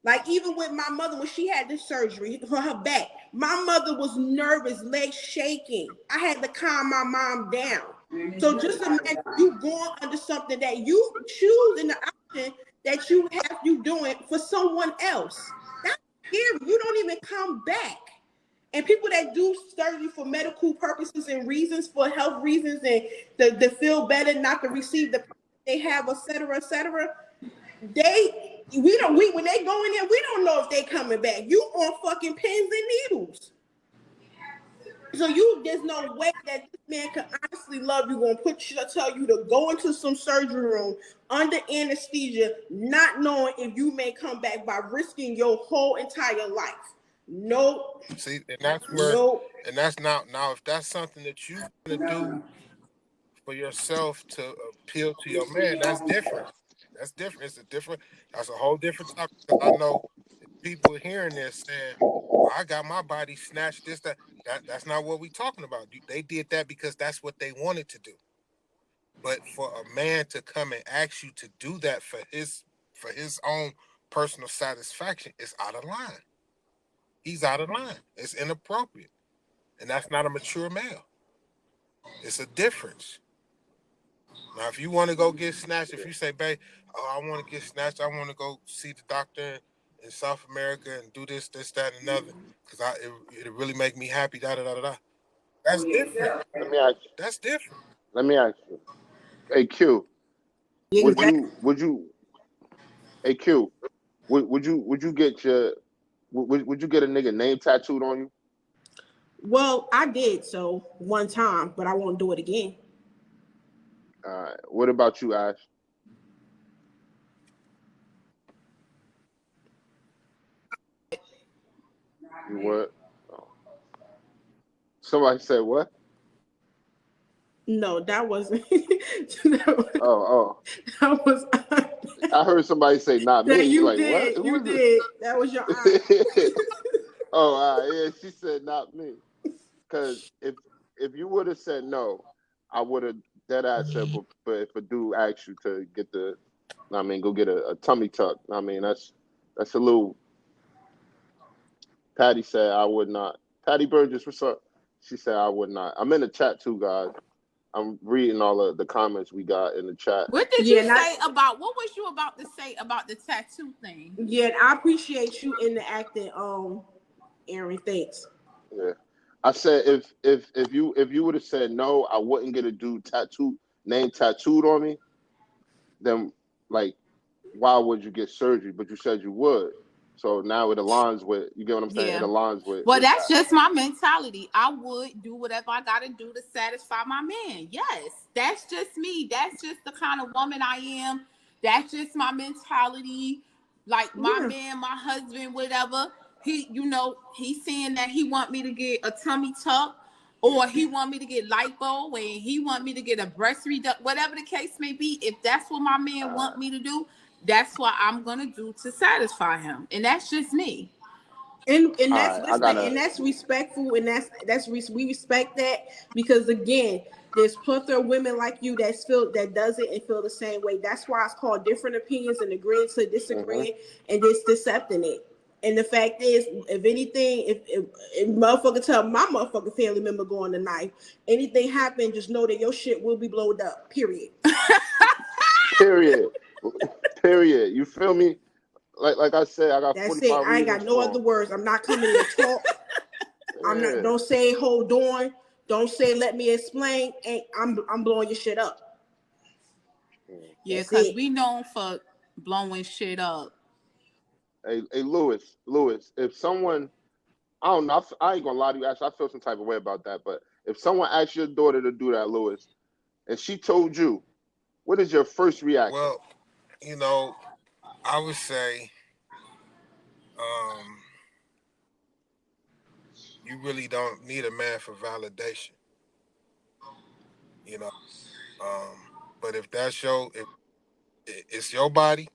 Like even with my mother, when she had this surgery for her back, my mother was nervous, legs shaking. I had to calm my mom down. So just imagine you going under something that you choose in the option that you have you doing for someone else. That's scary. You don't even come back. And people that do surgery for medical purposes and reasons, for health reasons, and to feel better, not to receive the they have, et cetera, we don't we when they go in there, we don't know if they coming back. You on fucking pins and needles. So there's no way that this man can honestly love you. Gonna tell you to go into some surgery room under anesthesia, not knowing if you may come back by risking your whole entire life. Nope. See, and that's where, Nope. and that's now if that's something that you want to do for yourself to appeal to your man, that's different. That's different. That's a whole different topic. Because I know people hearing this saying, well, I got my body snatched, this, that's not what we talking about. They did that because that's what they wanted to do. But for a man to come and ask you to do that for his own personal satisfaction, it's out of line. He's out of line. It's inappropriate. And that's not a mature male. It's a difference. Now, if you want to go get snatched, if you say, babe, oh, I want to get snatched, I want to go see the doctor in South America and do this, that, and another, because it really make me happy, da-da-da-da-da. That's different. Let me ask you. That's different. Let me ask you. Hey Q, would you hey Q, would you get your would you get a nigga name tattooed on you? Well, I did so one time, but I won't do it again. What about you, Ash? You would? Oh. Somebody said what? No, that wasn't. that Oh, was. I heard somebody say not That me. you Like what? did. Who You was did. That was your aunt. it? Oh, yeah, she said not me. Because if you would have said no, I would have dead ass said, but if a dude asks you to get go get a tummy tuck. That's a little. Patty said I would not. Patty Burgess, what's up? She said I would not. I'm in the chat too, guys. I'm reading all of the comments we got in the chat. What did you say about what was you about to say about the tattoo thing? Yeah, I appreciate you in the acting, Aaron. Thanks. Yeah. I said if you would have said no, I wouldn't get a dude name tattooed on me, then like why would you get surgery? But you said you would. So now it aligns with, you get what I'm saying? Yeah. It aligns with that's that. just my mentality. I would do whatever I gotta do to satisfy my man. Yes, that's just me. That's just the kind of woman I am. That's just my mentality. Like my man, my husband, whatever. He's saying that he want me to get a tummy tuck, or he want me to get lipo, and he want me to get a breast reduction, whatever the case may be. If that's what my man want me to do, that's what I'm gonna do to satisfy him, and that's just me. And that's right, and that's respectful, and we respect that, because again, there's plethora of women like you that does it and feel the same way. That's why it's called different opinions and agreeing to disagreeing and just accepting it. And the fact is, if anything, if motherfucker tell my motherfucking family member go on the knife, anything happen, just know that your shit will be blowed up. Period. Period. Period. You feel me? Like I said, I got That's 45 it. I ain't got reasons no for other him. words. I'm not coming in to talk. I'm not. Yeah. Don't say hold on. Don't say let me explain. And I'm blowing your shit up. Yeah, That's because it. we known for blowing shit up. Hey, Lewis, if someone, I don't know, I ain't gonna lie to you, actually, I feel some type of way about that, but if someone asked your daughter to do that, Lewis, and she told you, what is your first reaction? Well, you know, I would say, you really don't need a man for validation. You know, um, but if it's your body,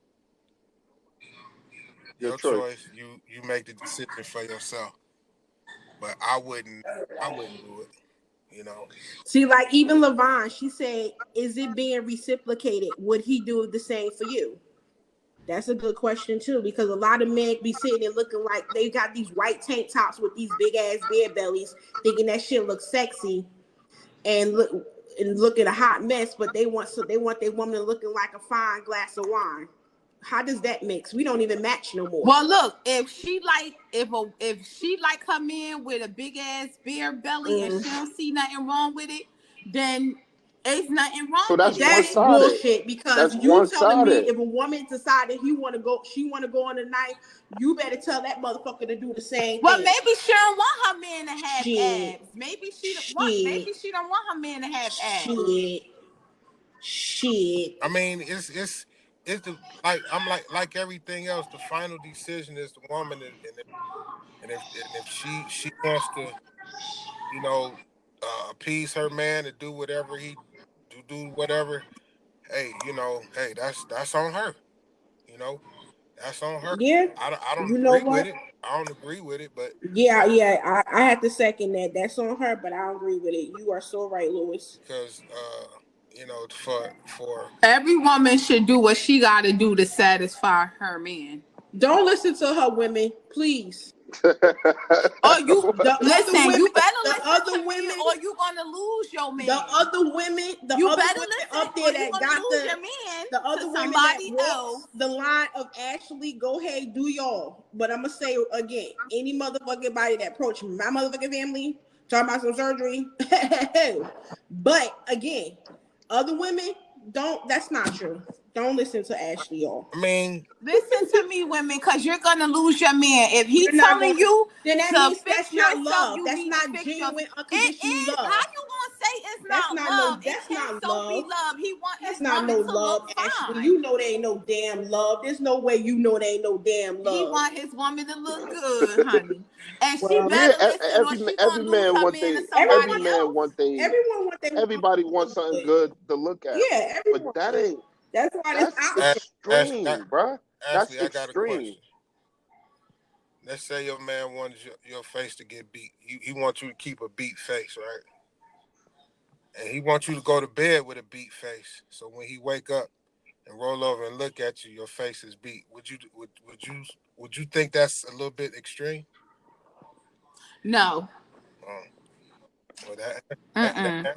Your your choice. choice, you make the decision for yourself. But I wouldn't do it. You know, See, like even Levon, she said, "Is it being reciprocated? Would he do the same for you?" That's a good question too, because a lot of men be sitting and looking like they got these white tank tops with these big ass beer bellies, thinking that shit looks sexy, and look at a hot mess, but they want their woman looking like a fine glass of wine. How does that mix? We don't even match no more. Well, look, if she like her man with a big ass beer belly and she don't see nothing wrong with it, then there's nothing So wrong with that's it. one That's sided. bullshit. Because That's you one telling me sided. if a woman decided she want to go on a night, you better tell that motherfucker to do the same Well, thing. maybe she don't want her man to have Shit. abs. Maybe Shit. she don't want her man to have abs. Shit. I mean, it's the like everything else. The final decision is the woman, and if she wants to, you know, appease her man to do whatever he do whatever. Hey, hey, that's on her. You know, that's on her. Yeah. I don't You know agree with what? it. I don't agree with it, but Yeah, hey, yeah. I have to second that. That's on her, but I don't agree with it. You are so right, Lewis. because for Every woman should do what she got to do to satisfy her man. Don't listen to her, women, please. Or you The other listen, women, you better the listen other to me, women, or you gonna lose your the man. other women, the You other better women listen, up or there you that gonna got lose your man the to other women that somebody walks else. the line of Ashley, go ahead, do y'all. But I'm gonna say again, any motherfucking body that approach my motherfucking family, talking about some surgery. But again, other women don't. That's not true. Don't listen to Ashley, y'all. I mean, Listen to me, women, because you're gonna lose your man. If he You're not telling going. you Then that to means fix that's not yourself, love. you That's need to not fix yourself. genuine, It unconditional is. How love. you gonna say it's That's not not love? no. It That's can not so be love. love. He want his That's not woman no to love, look Ashley. fine. You know there ain't no damn love. There's no way you know there ain't no damn He love. want his woman to look good, honey. And she Well, Yeah, better listen or she every gonna lose man her want man to they every somebody everyone, man else. want they everyone want their woman everybody to wants look something good. good to look at, Yeah, but everyone. That's why this that's option. extreme, bruh. That's Ashley, I got a extreme. question. Let's say your man wants your face to get beat. He wants you to keep a beat face, right? And he wants you to go to bed with a beat face. So when he wake up and roll over and look at you, your face is beat. Would you think that's a little bit extreme? No. Um, well, that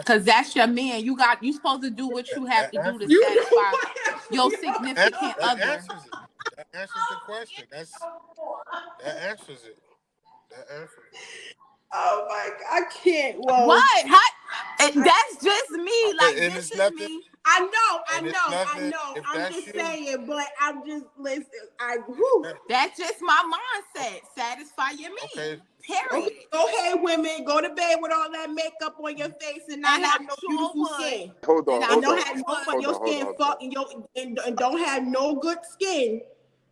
Cause that's your man. You supposed to do what you have that to do to answers You know satisfy what? your that, significant that other. answers it. That answers the question. That answers it. That answers it. Oh my! I can't. Well, What? That's just me. Like And this it's is nothing. me. And it's I nothing. know. If I'm that's just you, saying, but I'm just listen. if Whew. that, That's just my mindset. Satisfy your okay. man. Period. Okay, go ahead, women. Go to bed with all that makeup on your face and not And I have no sure beautiful would. skin. Hold And on, I And hold don't on, sure have no would. hold your on, hold skin on, hold fucking your and don't have no good skin.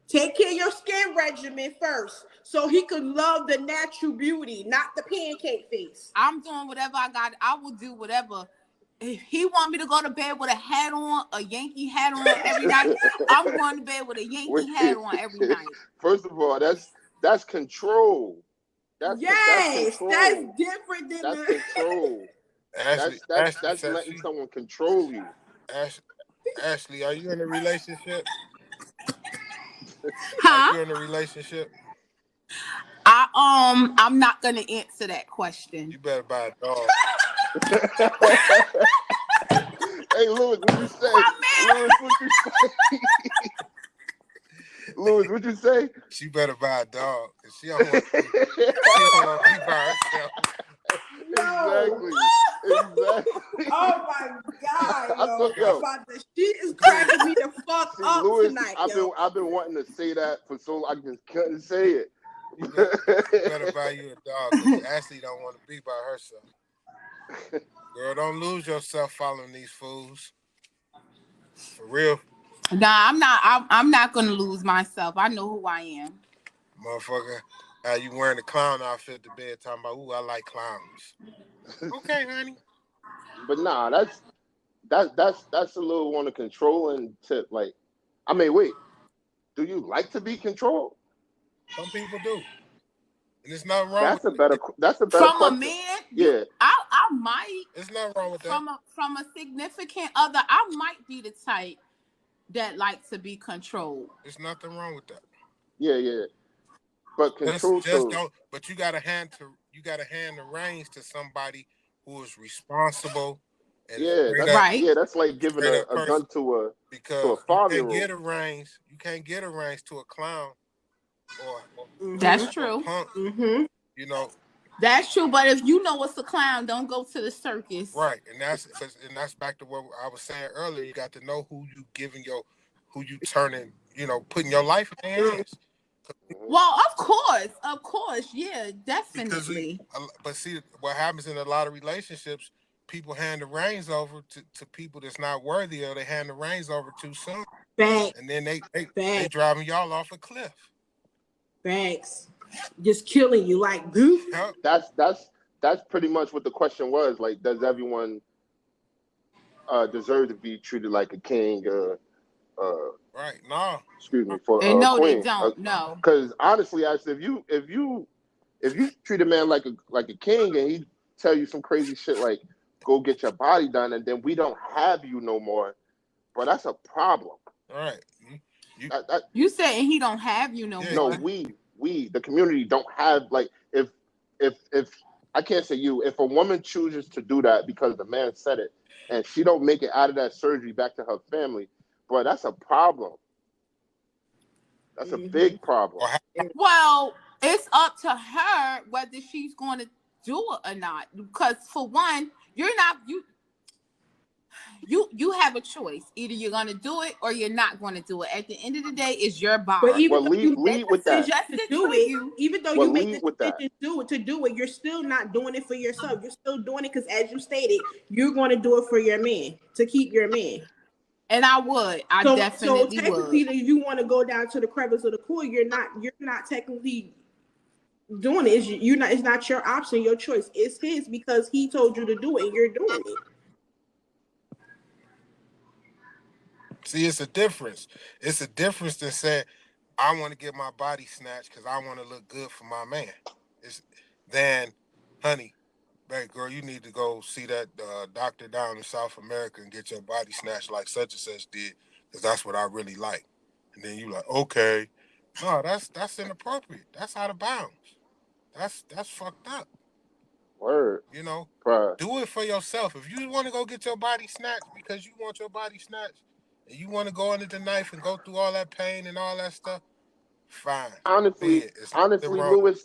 Take care of your skin regimen first, so he could love the natural beauty, not the pancake face. I'm doing whatever I got. I will do whatever. If he want me to go to bed with a hat on, a Yankee hat on every night, I'm going to bed with a on. Yankee hat on every night. First of all, that's control. That's Yes, that's control. different than That's the. control. Ashley, Ashley That's says letting someone control you. Ash, Ashley, are you in a relationship? Are Huh? you in a relationship? I'm not gonna answer that question. You better buy a dog. Hey, Louis, what you say? My man, Louis, what you She better buy a dog. Cause she don't want to be by herself. Exactly. Oh my God, she is cracking me the fuck See, up Louis, tonight, I've been wanting to say that for so long, I just couldn't say it. You better buy you a dog because Ashley don't want to be by herself. Girl, don't lose yourself following these fools. For real. Nah, I'm not gonna lose myself. I know who I am. Motherfucker, how you wearing a clown outfit to bed talking about, ooh, I like clowns. Okay, honey. But nah, that's a little on the controlling tip. Like, I mean, wait, do you like to be controlled? Some people do. And it's not wrong That's with a better From question. a man, Yeah. I might. It's not wrong with that. From a significant other, I might be the type that likes to be controlled. There's nothing wrong with that. Yeah. But control just don't. But you gotta hand the reins to somebody who is responsible and that's like giving a gun to a 5-year-old. You can't get a reins to a clown or that's true. Punk. Mm-hmm. You know. That's true, but if you know it's a clown, don't go to the circus. Right, and that's back to what I was saying earlier. You got to know who you turning, putting your life in their hands. Well, of course, yeah, definitely. But see, what happens in a lot of relationships, people hand the reins over to people that's not worthy, or they hand the reins over too soon, and then they driving y'all off a cliff. Thanks. Just killing you like goof. Yep. That's pretty much what the question was. Like, does everyone deserve to be treated like a king? Right. No. Excuse me, for no, queen. they don't. No. Because honestly, if you treat a man like a king and he tell you some crazy shit like go get your body done and then we don't have you no more, bro, that's a problem. All right. You saying he don't have you no more? No, we the community don't have, like, if I can't say you, if a woman chooses to do that because the man said it and she don't make it out of that surgery back to her family, bro, that's a problem. That's a big problem. Well, it's up to her whether she's going to do it or not. Because for one, you have a choice. Either you're going to do it or you're not going to do it. At the end of the day, it's your body. But even though you lead with that. Even though you make the decision to do it, you're still not doing it for yourself. You're still doing it because, as you stated, you're going to do it for your man, to keep your man. And I would. I definitely would. So technically, if you want to go down to the crevice of the core, you're not technically doing it. It's not your option, your choice. It's his because he told you to do it and you're doing it. See, it's a difference. It's a difference than saying, I want to get my body snatched because I want to look good for my man. Then, honey, babe, girl, you need to go see that doctor down in South America and get your body snatched like such and such did, because that's what I really like. And then you like, okay. No, that's inappropriate. That's out of bounds. That's fucked up. Word. Do it for yourself. If you want to go get your body snatched because you want your body snatched, and you want to go under the knife and go through all that pain and all that stuff, fine. Honestly, Louis,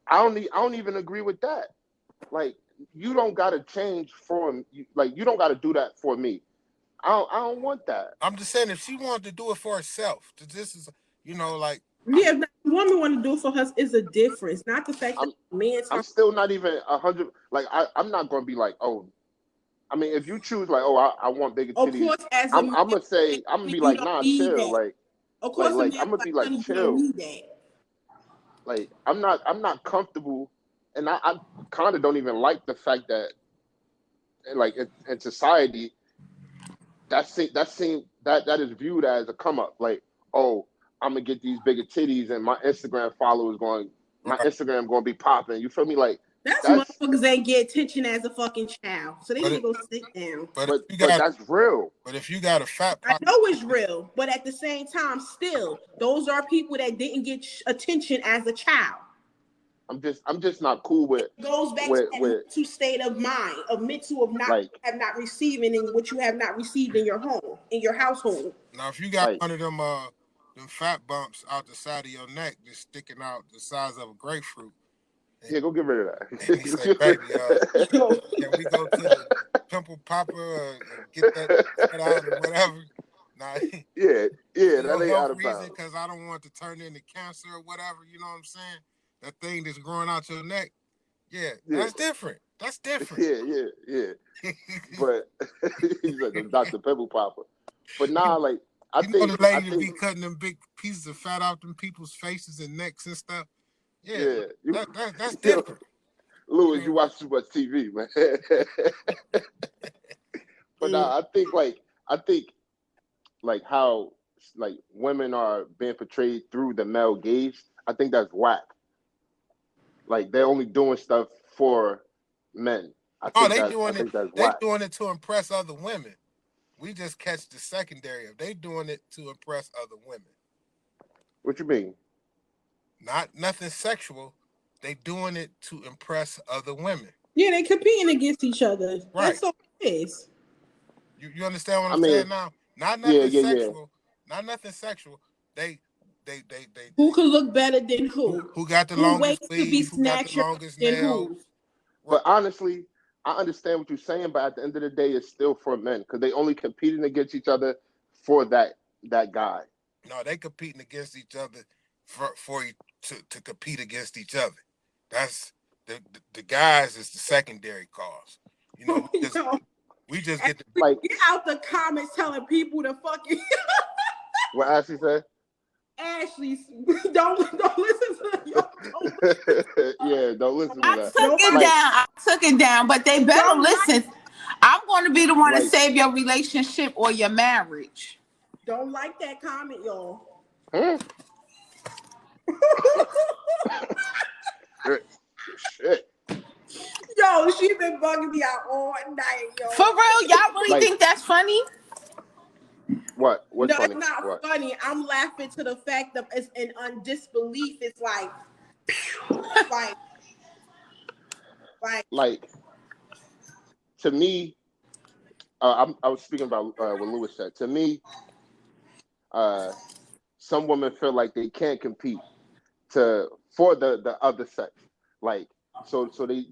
I don't even agree with that. Like, you don't gotta change for like, you don't gotta do that for me. I don't want that. I'm just saying, if she wanted to do it for herself, this is, like. Yeah, if the woman want to do it for her is a difference. Not the fact that I'm still not even 100. Like, I'm not gonna be like, oh. I mean, if you choose like, oh, I want bigger titties, of course, I'm gonna say, I'm gonna be like, nah, chill. That. Like, of course, like I'm gonna be like, chill. Need that. Like, I'm not comfortable, and I kind of don't even like the fact that, like, in society, that is viewed as a come up. Like, oh, I'm gonna get these bigger titties, and my Instagram followers my Instagram gonna be popping. You feel me? Like, that's motherfuckers ain't get attention as a fucking child, so they need to go sit down. But that's real. But if you got a fat pocket, I know it's real, but at the same time, still, those are people that didn't get attention as a child. I'm just not cool with. It goes back to that mental state of mind, of not receiving and what you have not received in your home, in your household. Now, if you got one of them them fat bumps out the side of your neck just sticking out the size of a grapefruit. Yeah, go get rid of And he said, that. baby, can we go to the pimple popper and get that cut out or whatever? Nah, yeah, for that your ain't health out of reason, bounds. because I don't want to turn into cancer or whatever, you know what I'm saying? That thing that's growing out your neck, yeah, Yeah, that's different. That's different. yeah. But he's like a Dr. Pebble Popper. But nah, like I You know think the lady that be cutting them big pieces of fat out them people's faces and necks and stuff? Yeah, yeah. that's different. Louis, you watch too much TV, man. But nah, I think like how like women are being portrayed through the male gaze, I think that's whack. Like they're only doing stuff for men. I Oh, think that's they whack. doing it to impress other women. We just catch the secondary of they doing it to impress other women. What you mean? Not nothing sexual. They doing it to impress other women. Yeah, they competing against each other. Right. That's all it is. You understand what I I'm mean, saying now? Not yeah, nothing sexual. Not nothing sexual. They Who can look better than who? Who got the Who longest waits to be weave? Who got the snatcher longest than nails? who? But honestly, I understand what you're saying, but at the end of the day, it's still for men because they only competing against each other for that guy. No, they competing against each other to compete against each other. That's the guys is the secondary cause. You know, we just get the like get out the comments telling people to fucking what Ashley said. Ashley, don't listen to yo. Yeah, don't listen to that. I took it down, but they better listen. I'm going to be the one to save your relationship or your marriage. Don't like that comment, y'all. Shit. Yo, she been bugging me out all night, yo. For real, y'all really think that's funny? What? What's funny? It's not funny. I'm laughing to the fact that it's in disbelief. It's like to me, I was speaking about what Lewis said. To me, some women feel like they can't compete for the other sex. Like so they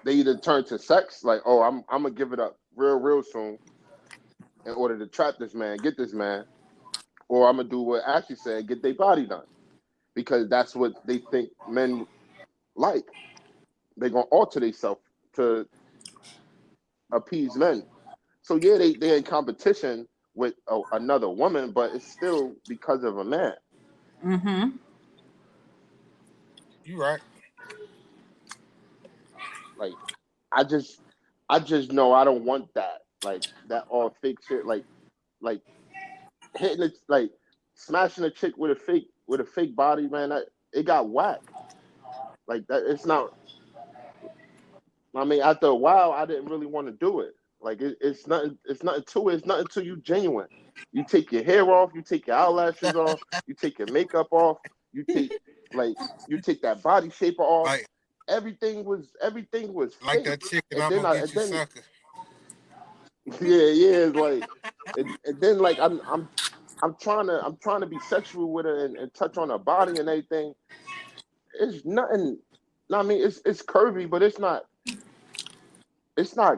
either turn to sex, like, oh, I'm gonna give it up real soon in order to trap this man, get this man, or I'm gonna do what Ashley said, get their body done, because that's what they think men like. They're gonna alter themselves to appease men. So yeah, they're in competition with another woman, but it's still because of a man. Mm-hmm. You right. Like I just know I don't want that. Like that all fake shit. Like hitting it, like smashing a chick with a fake body, man. It got whack. Like that. It's not. I mean, after a while, I didn't really want to do it. Like it's nothing. It's nothing to it. It's nothing to you genuine. You take your hair off. You take your eyelashes off. You take your makeup off. You take that body shaper off. Like, everything was like fake. that chicken. And I'm gonna get you, sucker. Yeah, it's like, and then like I'm trying to be sexual with her and touch on her body and everything. It's nothing. No, I mean it's curvy, but it's not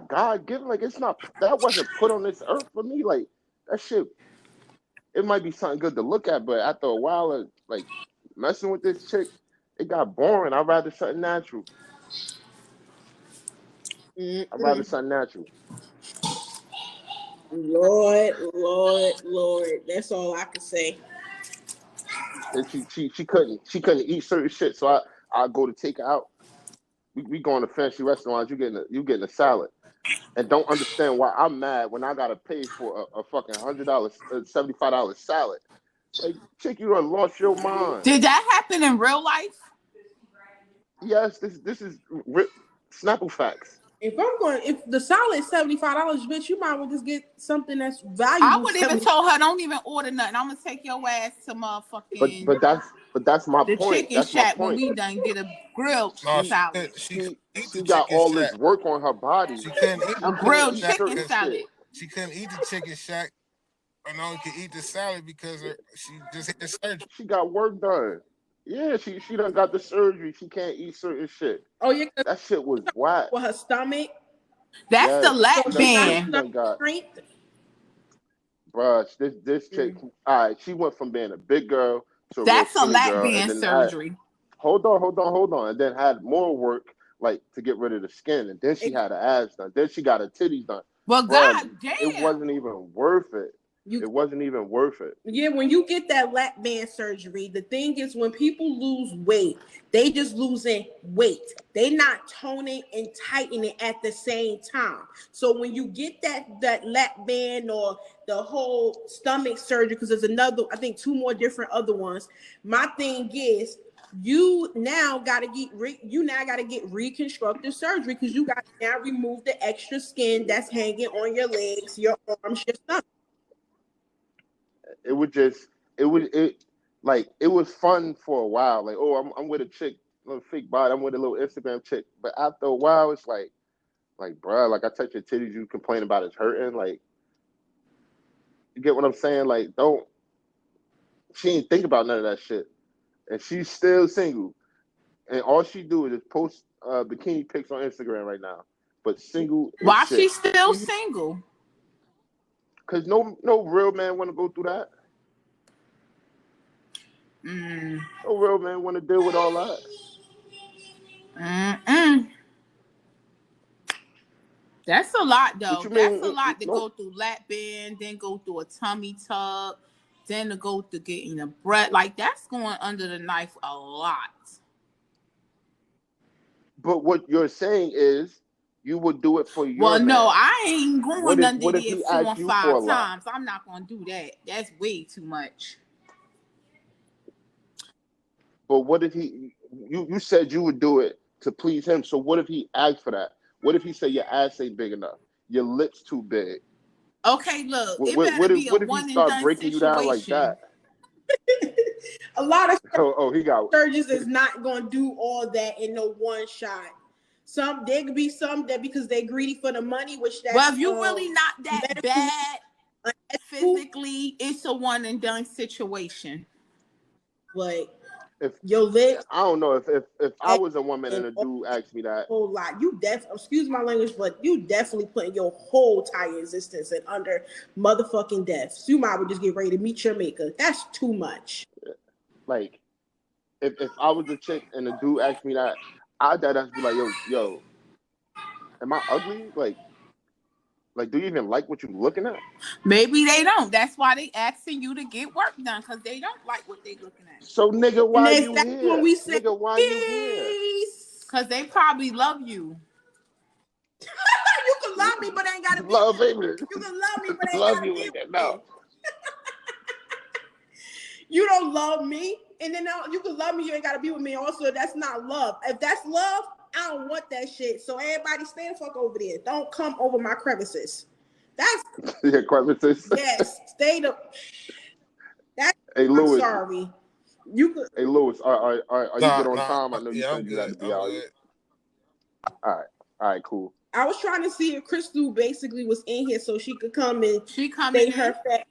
God given. Like that wasn't put on this earth for me. Like that shit. It might be something good to look at, but after a while of like messing with this chick, it got boring. I'd rather something natural. I'd rather something natural. Lord. That's all I can say. And she couldn't eat certain shit, so I go to take her out. We going to fancy restaurants. You getting a salad, and don't understand why I'm mad when I gotta pay for a fucking $100, $75 salad. Like, chick, you done lost your mind. Did that happen in real life? Yes, this is Snapple facts. If the salad is $75, bitch, you might well just get something that's valuable. I would even told her, don't even order nothing. I'm gonna take your ass to motherfucking. But that's my the point. Chicken That's Shack my point. when we done get a grilled salad. She got all this work on her body. She couldn't eat a grilled chicken salad. Shit. She couldn't eat the Chicken Shack no, can eat the salad because she just had surgery. She got work done. Yeah, she done got the surgery. She can't eat certain shit. Oh, yeah, 'cause That shit was whack. with her stomach. That's the Yes, So lap she got band. she stomach done got, strength. bruh. This chick. All right, she went from being a big girl to a real That's a skinny lap girl, and band then had surgery. hold on, and then had more work like to get rid of the skin, and then she had her abs done. Then she got her titties done. Well, Bruh, god it damn. wasn't even worth it. You It wasn't even worth it. Yeah, when you get that lap band surgery, the thing is when people lose weight, they just losing weight. They not toning and tightening at the same time. So when you get that lap band or the whole stomach surgery, because there's another, I think two more different other ones. My thing is you now gotta get reconstructive surgery because you got to now remove the extra skin that's hanging on your legs, your arms, your stomach. It would just it was fun for a while. Like, oh, I'm with a chick, little fake body. I'm with a little Instagram chick. But after a while, it's like, bruh, like I touch your titties, you complain about it's hurting. Like, you get what I'm saying? Like, don't. She ain't think about none of that shit, and she's still single. And all she do is just post bikini pics on Instagram right now. But single as Why shit. she still single? Cause no real man want to go through that. Mm. No real man want to deal with all that. Mm-mm. That's a lot, What though. you That's a mean? lot to No, go through lap band, then go through a tummy tuck, then to go to getting a breath. Like that's going under the knife a lot. but what you're saying is you would do it for your Well, no, man. I ain't going under What if there he four asked and you for a five lot? times. I'm not gonna do that. That's way too much. But what if you said you would do it to please him? So what if he asked for that? What if he said your ass ain't big enough, your lips too big? Okay, look, it better be a What if he one and start done breaking you down like that? situation. A lot of Oh, he got. surgeons is not going to do all that in no one shot. Some there could be some that because they're greedy for the money, which Well, that's if you really not that medically bad unethical. physically, it's a one and done situation. But If your lips I don't know if I and, was a woman and and a all dude that asked me that, whole lot, excuse my language, but you definitely putting your whole entire existence in under motherfucking death. So you might would just get ready to meet your maker. That's too much. like if I was a chick and a dude asked me that, I'd dead ass be like, yo, am I ugly? Like, do you even like what you looking at? Maybe they don't. That's why they asking you to get work done because they don't like what they looking at. So nigga, And why you that's when here? we say Nigga, why you here? peace. Because they probably love you. You can love me, but ain't gotta be Love, with me. baby. You can love me, but ain't Love gotta you, be nigga. with No. me. You don't love me, and then you can love me. You ain't gotta be with me. Also, that's not love. If that's love, I don't want that shit. So everybody, stay the fuck over there. Don't come over my crevices. That's Yeah, crevices. yes. Stay the. That's. Hey, I'm Lewis. sorry. You could. Hey, Lewis. Are you good on Nah, time? I know you yeah, I'm said you had good. to be I'm out. good. All right, cool. I was trying to see if Crystal basically was in here so she could come and She coming say her in. fact.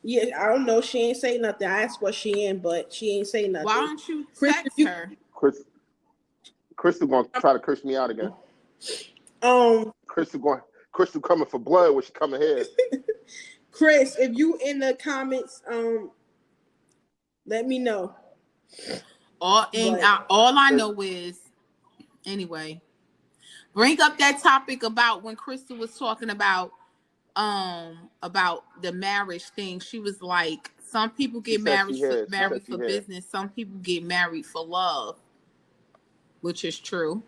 Yeah, I don't know. She ain't say nothing. I asked what she in, but she ain't say Why nothing. don't you Crystal, text her? Crystal gonna try to curse me out again. um, Crystal coming for blood when she coming here. Chris, if you in the comments, let me know. All I know is anyway. Bring up that topic about when Crystal was talking about the marriage thing. She was like, some people She get said married she here. She said she for here. business, some people get married for love, which is true.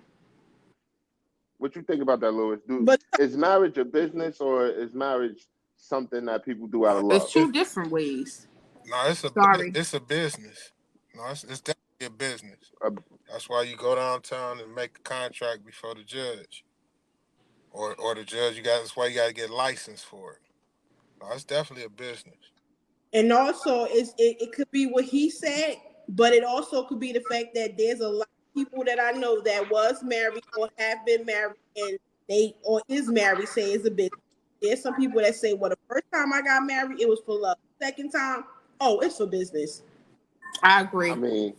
What you think about that, Lewis? But Is marriage a business or is marriage something that people do out No, of It's love? two different ways. no, Sorry. it's a business. No, it's definitely a business. Uh, That's why you go downtown and make a contract before the judge, or the judge. That's why you got to get licensed for it. No, it's definitely a business. and also it could be what he said, but it also could be the fact that there's a lot of people that I know that was married or have been married and they or is married say it's a business. There's some people that say, well, the first time I got married, it was for love. Second time, oh, it's for business. I I agree. mean,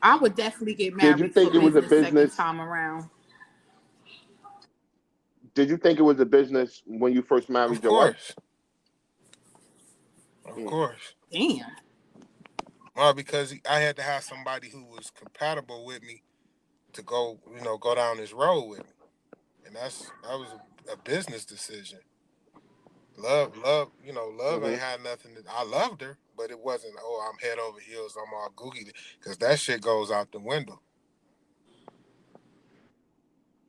I would definitely get did you married for think it was a business second business? time around. Did you think it was a business when you first Of married your wife? course, of Mm. course. Damn. Well, because I had to have somebody who was compatible with me to go, go down this road with me, and that was a business decision. Love Hmm. ain't had nothing. I loved her, but it wasn't. Oh, I'm head over heels. I'm all googie because that shit goes out the window.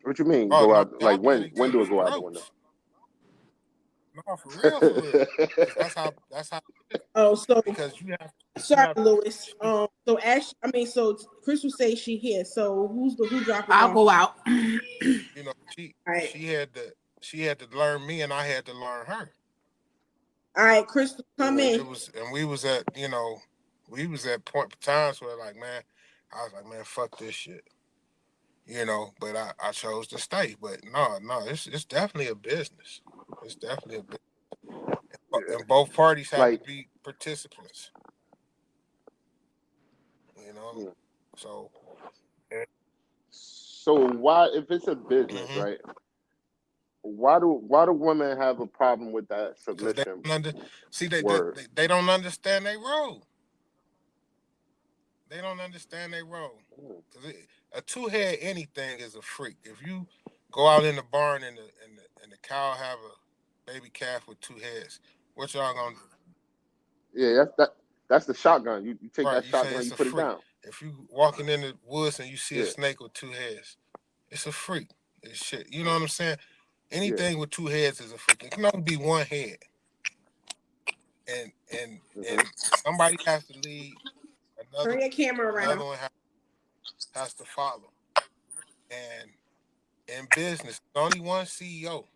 What you mean? Oh Go no, out like y'all when? petty When to do the it go out the window? throats. No, for real, for real. Because that's how. Oh, so Because you sorry, have Lewis. she, So Ash, I mean, so Crystal says she here. So who dropping I'll off? go out. she All right, she had to learn me, and I had to learn her. all right, Crystal, come Hmm. in. It was, and we was at point times where like, man, I was like, man, fuck this shit. But I chose to stay. But no, it's definitely a business. It's definitely a business. Yeah. And both parties have to Like, be participants. You know, mm. so So why, if it's a business, mm-hmm. right? Why do women have a problem with that Because they submission don't see word? they don't understand their role. They don't understand their role. Mm. Because a two-head anything is a freak. If you go out in the barn and the cow have a baby calf with two heads, what y'all gonna do? Yeah, that's the shotgun. You take Right, that you say shotgun, it's you a put it freak. down. If you walking in the woods and you see a Yeah, snake with two heads, it's a freak. It's shit. You know what I'm saying? yeah. Anything with two heads is a freak. It can only be one head, and and Hmm. and somebody has to lead. Another Turn your camera another around. one has to follow. And in business, there's only one CEO.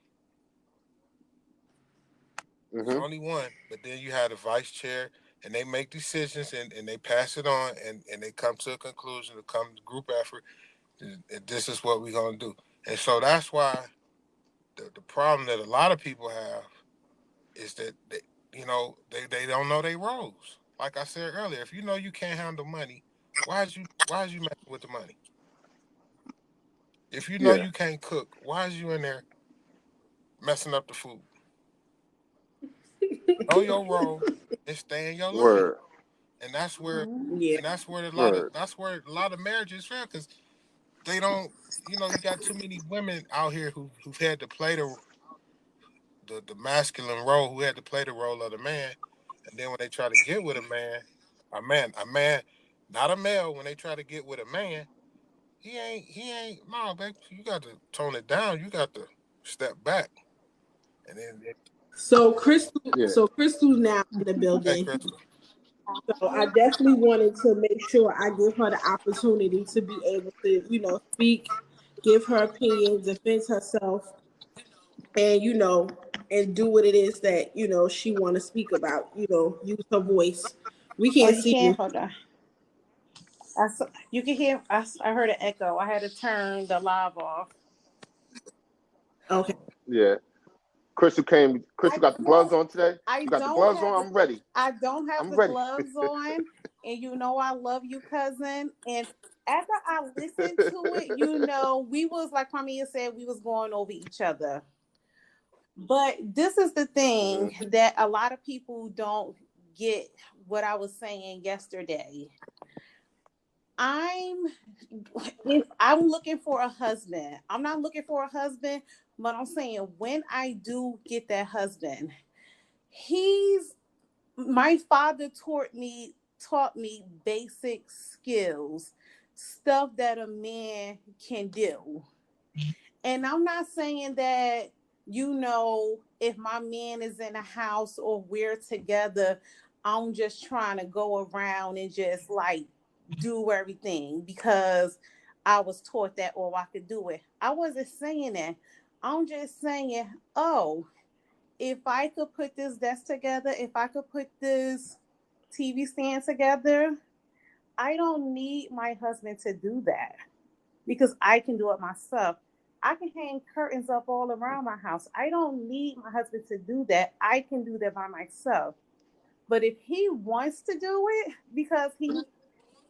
There's Hmm. only one. But then you have the vice chair, and they make decisions and they pass it on, and they come to a conclusion, to come to group effort. And this is what we're gonna do. And so that's why the problem that a lot of people have is that they don't know their roles. Like I said earlier, if you know you can't handle money, why is you messing with the money? If you know Yeah. you can't cook, why is you in there messing up the food? Know your role and stay in your lane. Word. And that's where Yeah. and that's where a lot of Word. that's where a lot of marriages fail because they don't. You got too many women out here who've had to play the masculine role, who had to play the role of the man, and then when they try to get with a man, not a male, when they try to get with a man, he ain't. No, baby, you got to tone it down. You got to step back, and then Yeah. So Crystal's now in the hey, building. Crystal. So I definitely wanted to make sure I give her the opportunity to be able to, speak, give her opinion, defend herself, and and do what it is that she want to speak about. Use her voice. We Oh, can't you see you. can't? Hold on. You can hear. I heard an echo. I had to turn the live off. Okay. Yeah. Crystal came. I Crystal got the gloves don't. on today. I You got the don't gloves have on. the. I'm ready. I don't have I'm the ready. gloves on, and I love you, cousin. And after I listened to it, we was like Kwame said, we was going over each other. But this is the Hmm. thing that a lot of people don't get what I was saying yesterday. I'm if I'm looking for a husband, I'm not looking for a husband, but I'm saying when I do get that husband, he's my father taught me basic skills, stuff that a man can do. And I'm not saying that, if my man is in a house or we're together, I'm just trying to go around and just like do everything because I was taught that or I could do it. I wasn't saying that. I'm just saying, oh, if I could put this desk together, if I could put this TV stand together, I don't need my husband to do that because I can do it myself. I can hang curtains up all around my house. I don't need my husband to do that. I can do that by myself. But if he wants to do it because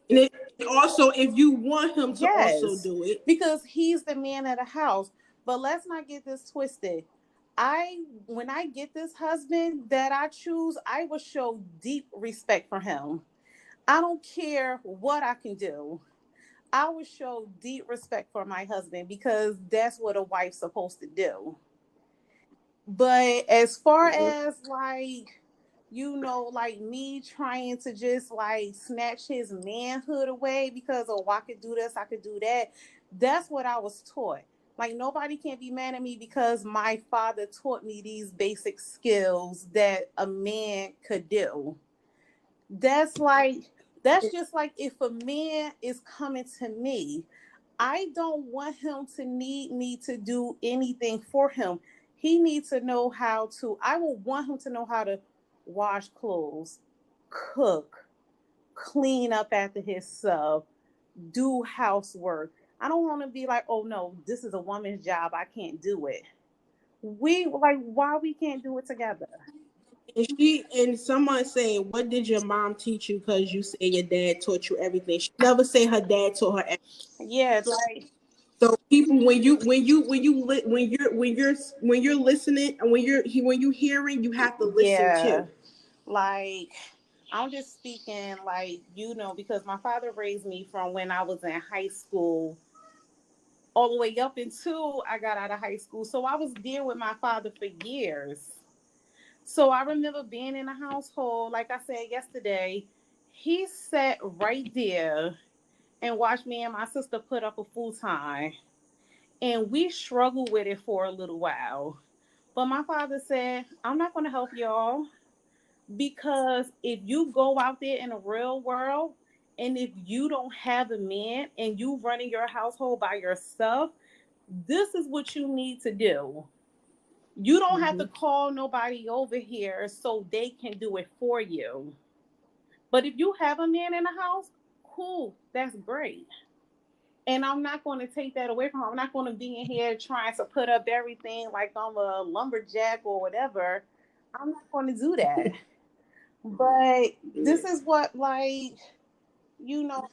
And it, also, if you want him to also yes, do it, because he's the man of the house. But let's not get this twisted. When I get this husband that I choose, I will show deep respect for him. I don't care what I can do. I will show deep respect for my husband because that's what a wife's supposed to do. But as far Mm-hmm. as like, like me trying to just like snatch his manhood away because, oh, I could do this, I could do that. That's what I was taught. Like, nobody can be mad at me because my father taught me these basic skills that a man could do. That's like, that's just like if a man is coming to me, I don't want him to need me to do anything for him. He needs to know how to, I will want him to know how to wash clothes, cook, clean up after himself, do housework. I don't want to be like, oh no, this is a woman's job. I can't do it. We like, why we can't do it together? and someone saying, "What did your mom teach you?" Because you say your dad taught you everything. She never say her dad taught her everything. Yeah, like, So people, when you're listening and when you hearing, you have to listen yeah. too. Like, I'm just speaking, like, because my father raised me from when I was in high school all the way up until I got out of high school. So I was there with my father for years. So I remember being in a household, like I said yesterday, he sat right there and watched me and my sister put up a full time. And we struggled with it for a little while. But my father said, I'm not going to help y'all. Because if you go out there in the real world and if you don't have a man and you running your household by yourself, this is what you need to do. You don't have to Hmm. call nobody over here so they can do it for you. But if you have a man in the house, cool, that's great. And I'm not going to take that away from him. I'm not going to be in here trying to put up everything like I'm a lumberjack or whatever. I'm not going to do that. But Yeah. this is what, like, you know,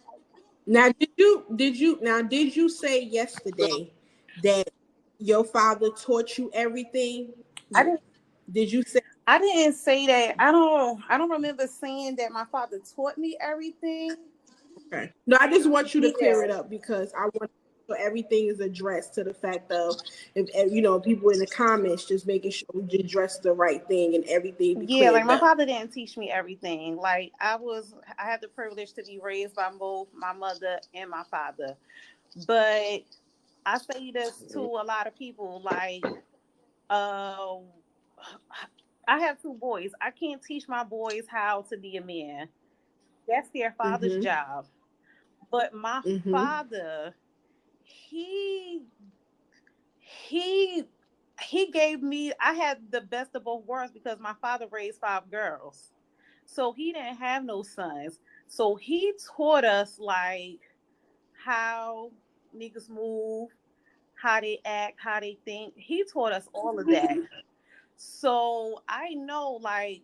Now, did you say yesterday that your father taught you everything? I didn't Did you say? I didn't say that. I don't remember saying that my father taught me everything. Okay. No, I just want you to clear Yeah. it up because I want so everything is addressed to the fact of if people in the comments just making sure we address the right thing and everything be Yeah, like cleared my up. father didn't teach me everything. Like I had the privilege to be raised by both my mother and my father. But I say this to a lot of people, like, uh I have two boys. I can't teach my boys how to be a man. That's their father's Mm-hmm. job. But my Mm-hmm. father, he he he gave me, I had the best of both worlds because my father raised five girls. So he didn't have no sons. So he taught us like how niggas move, how they act, how they think. He taught us all of that. So I know, like,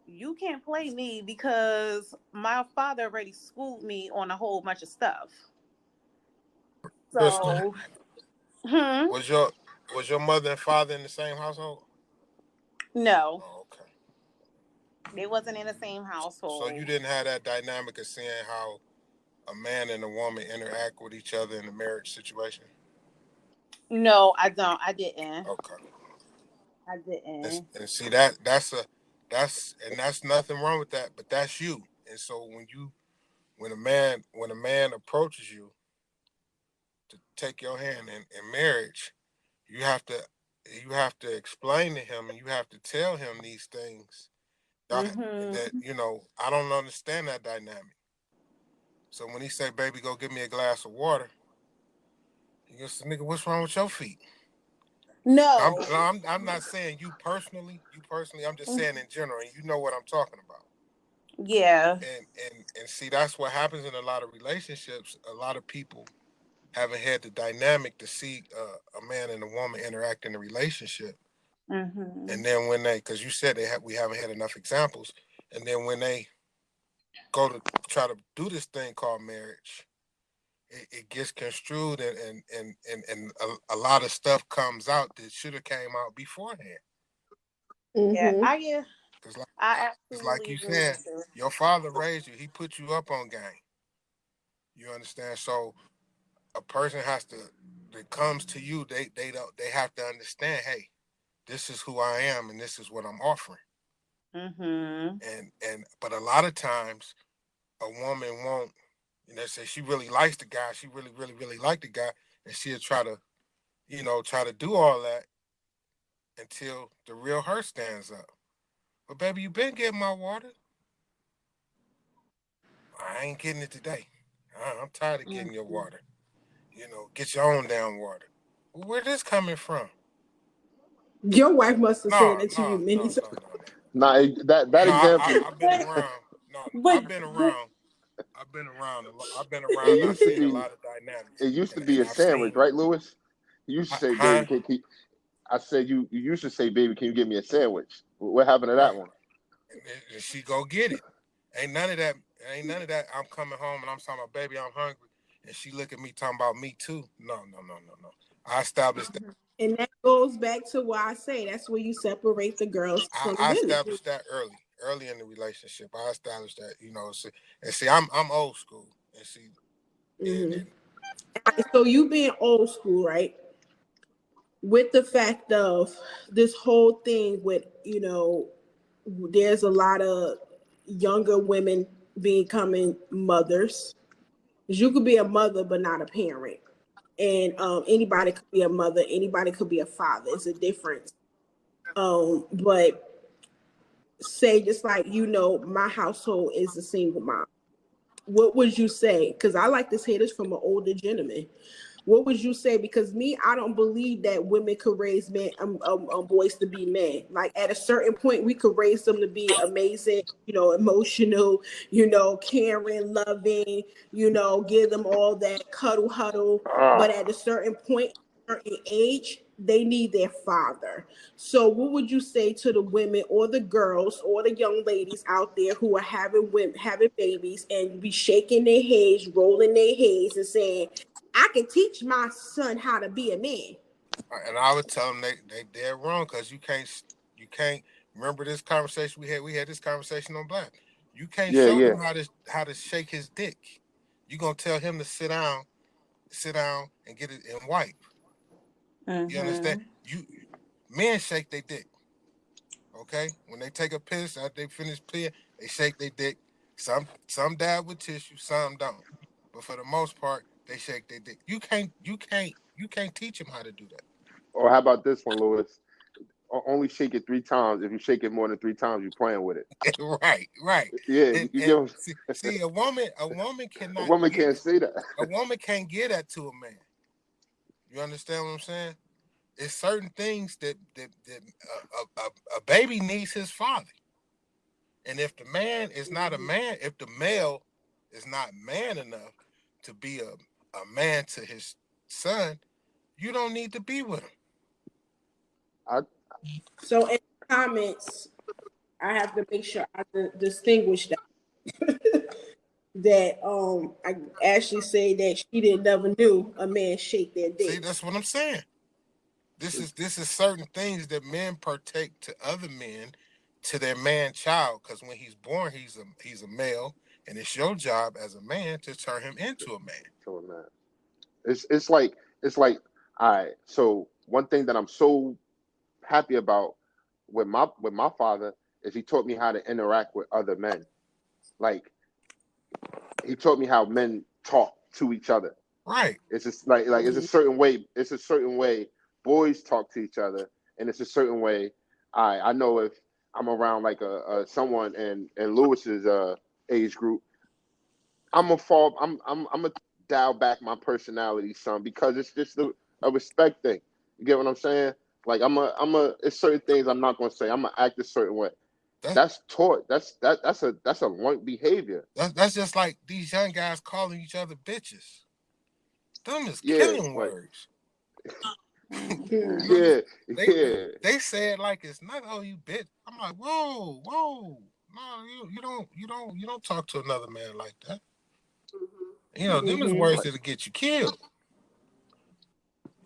you can't play me because my father already schooled me on a whole bunch of stuff. Crystal, So, hmm, was your mother and father in the same household? no, Oh, okay. they wasn't in the same So you household. didn't have that dynamic of seeing how a man and a woman interact with each other in a marriage situation. No, I don't. I didn't. Okay. I didn't. And see that's nothing wrong with that, but that's you. And so when a man approaches you to take your hand in marriage, you have to you have to explain to him and you have to tell him these things that Mm-hmm. I don't understand that dynamic. So when he say, "Baby, go get me a glass of water," you go, "Nigga, what's wrong with your feet?" I'm No. I'm not saying you personally. You personally, I'm just saying in general, and you know what I'm talking about. Yeah. And see, that's what happens in a lot of relationships. A lot of people haven't had the dynamic to see a man and a woman interact in a relationship. Mm-hmm. And then when they, because you said we haven't had enough examples, and then when they go to try to do this thing called marriage, it gets construed, and a lot of stuff comes out that should have came out beforehand. Yeah, Mm-hmm. I It's like absolutely you agree said, with you. your father raised you. He put you up on game. You understand? So a person has to, that comes to you, they have to understand, hey, this is who I am and this is what I'm offering. Mm-hmm. And but a lot of times a woman won't, say she really likes the guy, she really, really, really like the guy, and she'll try to, try to do all that until the real her stands up. But baby, you been getting my water. I ain't getting it today. I'm tired of getting your Mm-hmm. water. Get your own damn water. Where this coming from? Your wife must have said No, it to no, you no, many no, times. no, no. Nah, that No, example, I've been around. No, But I've been but around. I've been around. I've been it around. And I've used to seen a be lot of dynamics, it used to and be a I've sandwich, seen, right, Lewis? You used to say, huh? baby, I said you used to say, baby, can you give me a sandwich? What happened to that Right, one? and she go get it. Ain't none of that. Ain't none of that. I'm coming home and I'm talking about, baby, I'm hungry, and she look at me talking about me too. No, no, no, no, no. I established that. And that goes back to why I say that's where you separate the girls from the I women. established that early in the relationship. I established that, and see, I'm old school, and see, Mm-hmm. and So you being old school, right? With the fact of this whole thing with, there's a lot of younger women becoming mothers. 'Cause you could be a mother but not a parent. And anybody could be a mother, anybody could be a father. It's a difference. But say just like my household is a single mom. What would you say? Because I like to hear this from an older gentleman. What would you say? Because me, I don't believe that women could raise men, boys to be men. Like at a certain point, we could raise them to be amazing, emotional, caring, loving, give them all that cuddle huddle. But Ah, at a certain point, certain age, they need their father. So, what would you say to the women or the girls or the young ladies out there who are having babies and be shaking their heads, rolling their heads, and saying, "I can teach my son how to be a man." I would tell them they're wrong, because you can't remember this conversation we had. We had this conversation on Black. You can't yeah, show yeah. him how to shake his dick. You gonna tell him to sit down and get it and wipe. You understand? mm-hmm. Men shake their dick. Okay, when they take a piss after they finish peeing, they shake their dick. Some dab with tissue, some don't. But for the most part, they shake their dick. You can't teach them how to do that. Or how about this one, Lewis? Only shake it 3 times. If you shake it more than 3 times, you're playing with it. Right, right. Yeah, And you and give see, a woman a cannot woman give can't say that. a woman can't give that to a man. You understand what I'm saying? It's certain things that a baby needs his father. And if the man is not a man, if the male is not man enough to be a man to his son, you don't need to be with him. I So, in the comments, I have to make sure I distinguish that. That I actually say that she didn't never knew a man shake their See, dick. that's what I'm saying. This is certain things that men partake to other men, to their man child, because when he's born, he's a male, and it's your job as a man to turn him into a man. tell him that. It's like all right. So one thing that I'm so happy about with my father is he taught me how to interact with other men. Like he taught me how men talk to each other. Right. It's just like it's a certain way. It's a certain way boys talk to each other, and it's a certain way. I know if I'm around like a someone in Lewis's age group, I'm gonna dial back my personality some because it's just a respect thing. You get what I'm saying? Like it's certain things I'm not gonna say. I'm gonna act a certain way. That's That's taught. That's a learned behavior. that's just like these young guys calling each other bitches. Them is Yeah, killing like words. yeah, yeah. They say it like it's not. Oh, you bitch. I'm like, whoa. No, you don't talk to another man like that. Them is words Like that'll get you killed.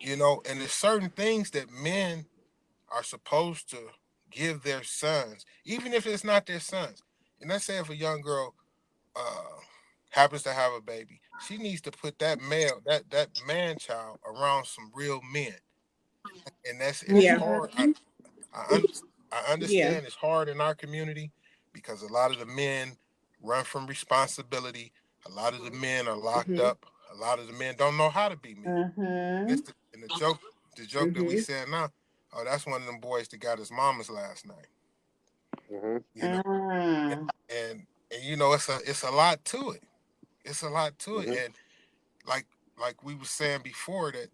And there's certain things that men are supposed to give their sons, even if it's not their sons. And let's say if a young girl uh, happens to have a baby, she needs to put that man child around some real men. And it's Yeah. hard. I, un- I Yeah. understand it's hard in our community because a lot of the men run from responsibility. A lot of the men are locked Mm-hmm. up. A lot of the men don't know how to be men. Mm-hmm. And the joke that we Mm-hmm. said now, oh, that's one of them boys that got his mama's last name. mm-hmm, You know, and it's a lot to it. It's a lot to it, mm-hmm. and like like we were saying before that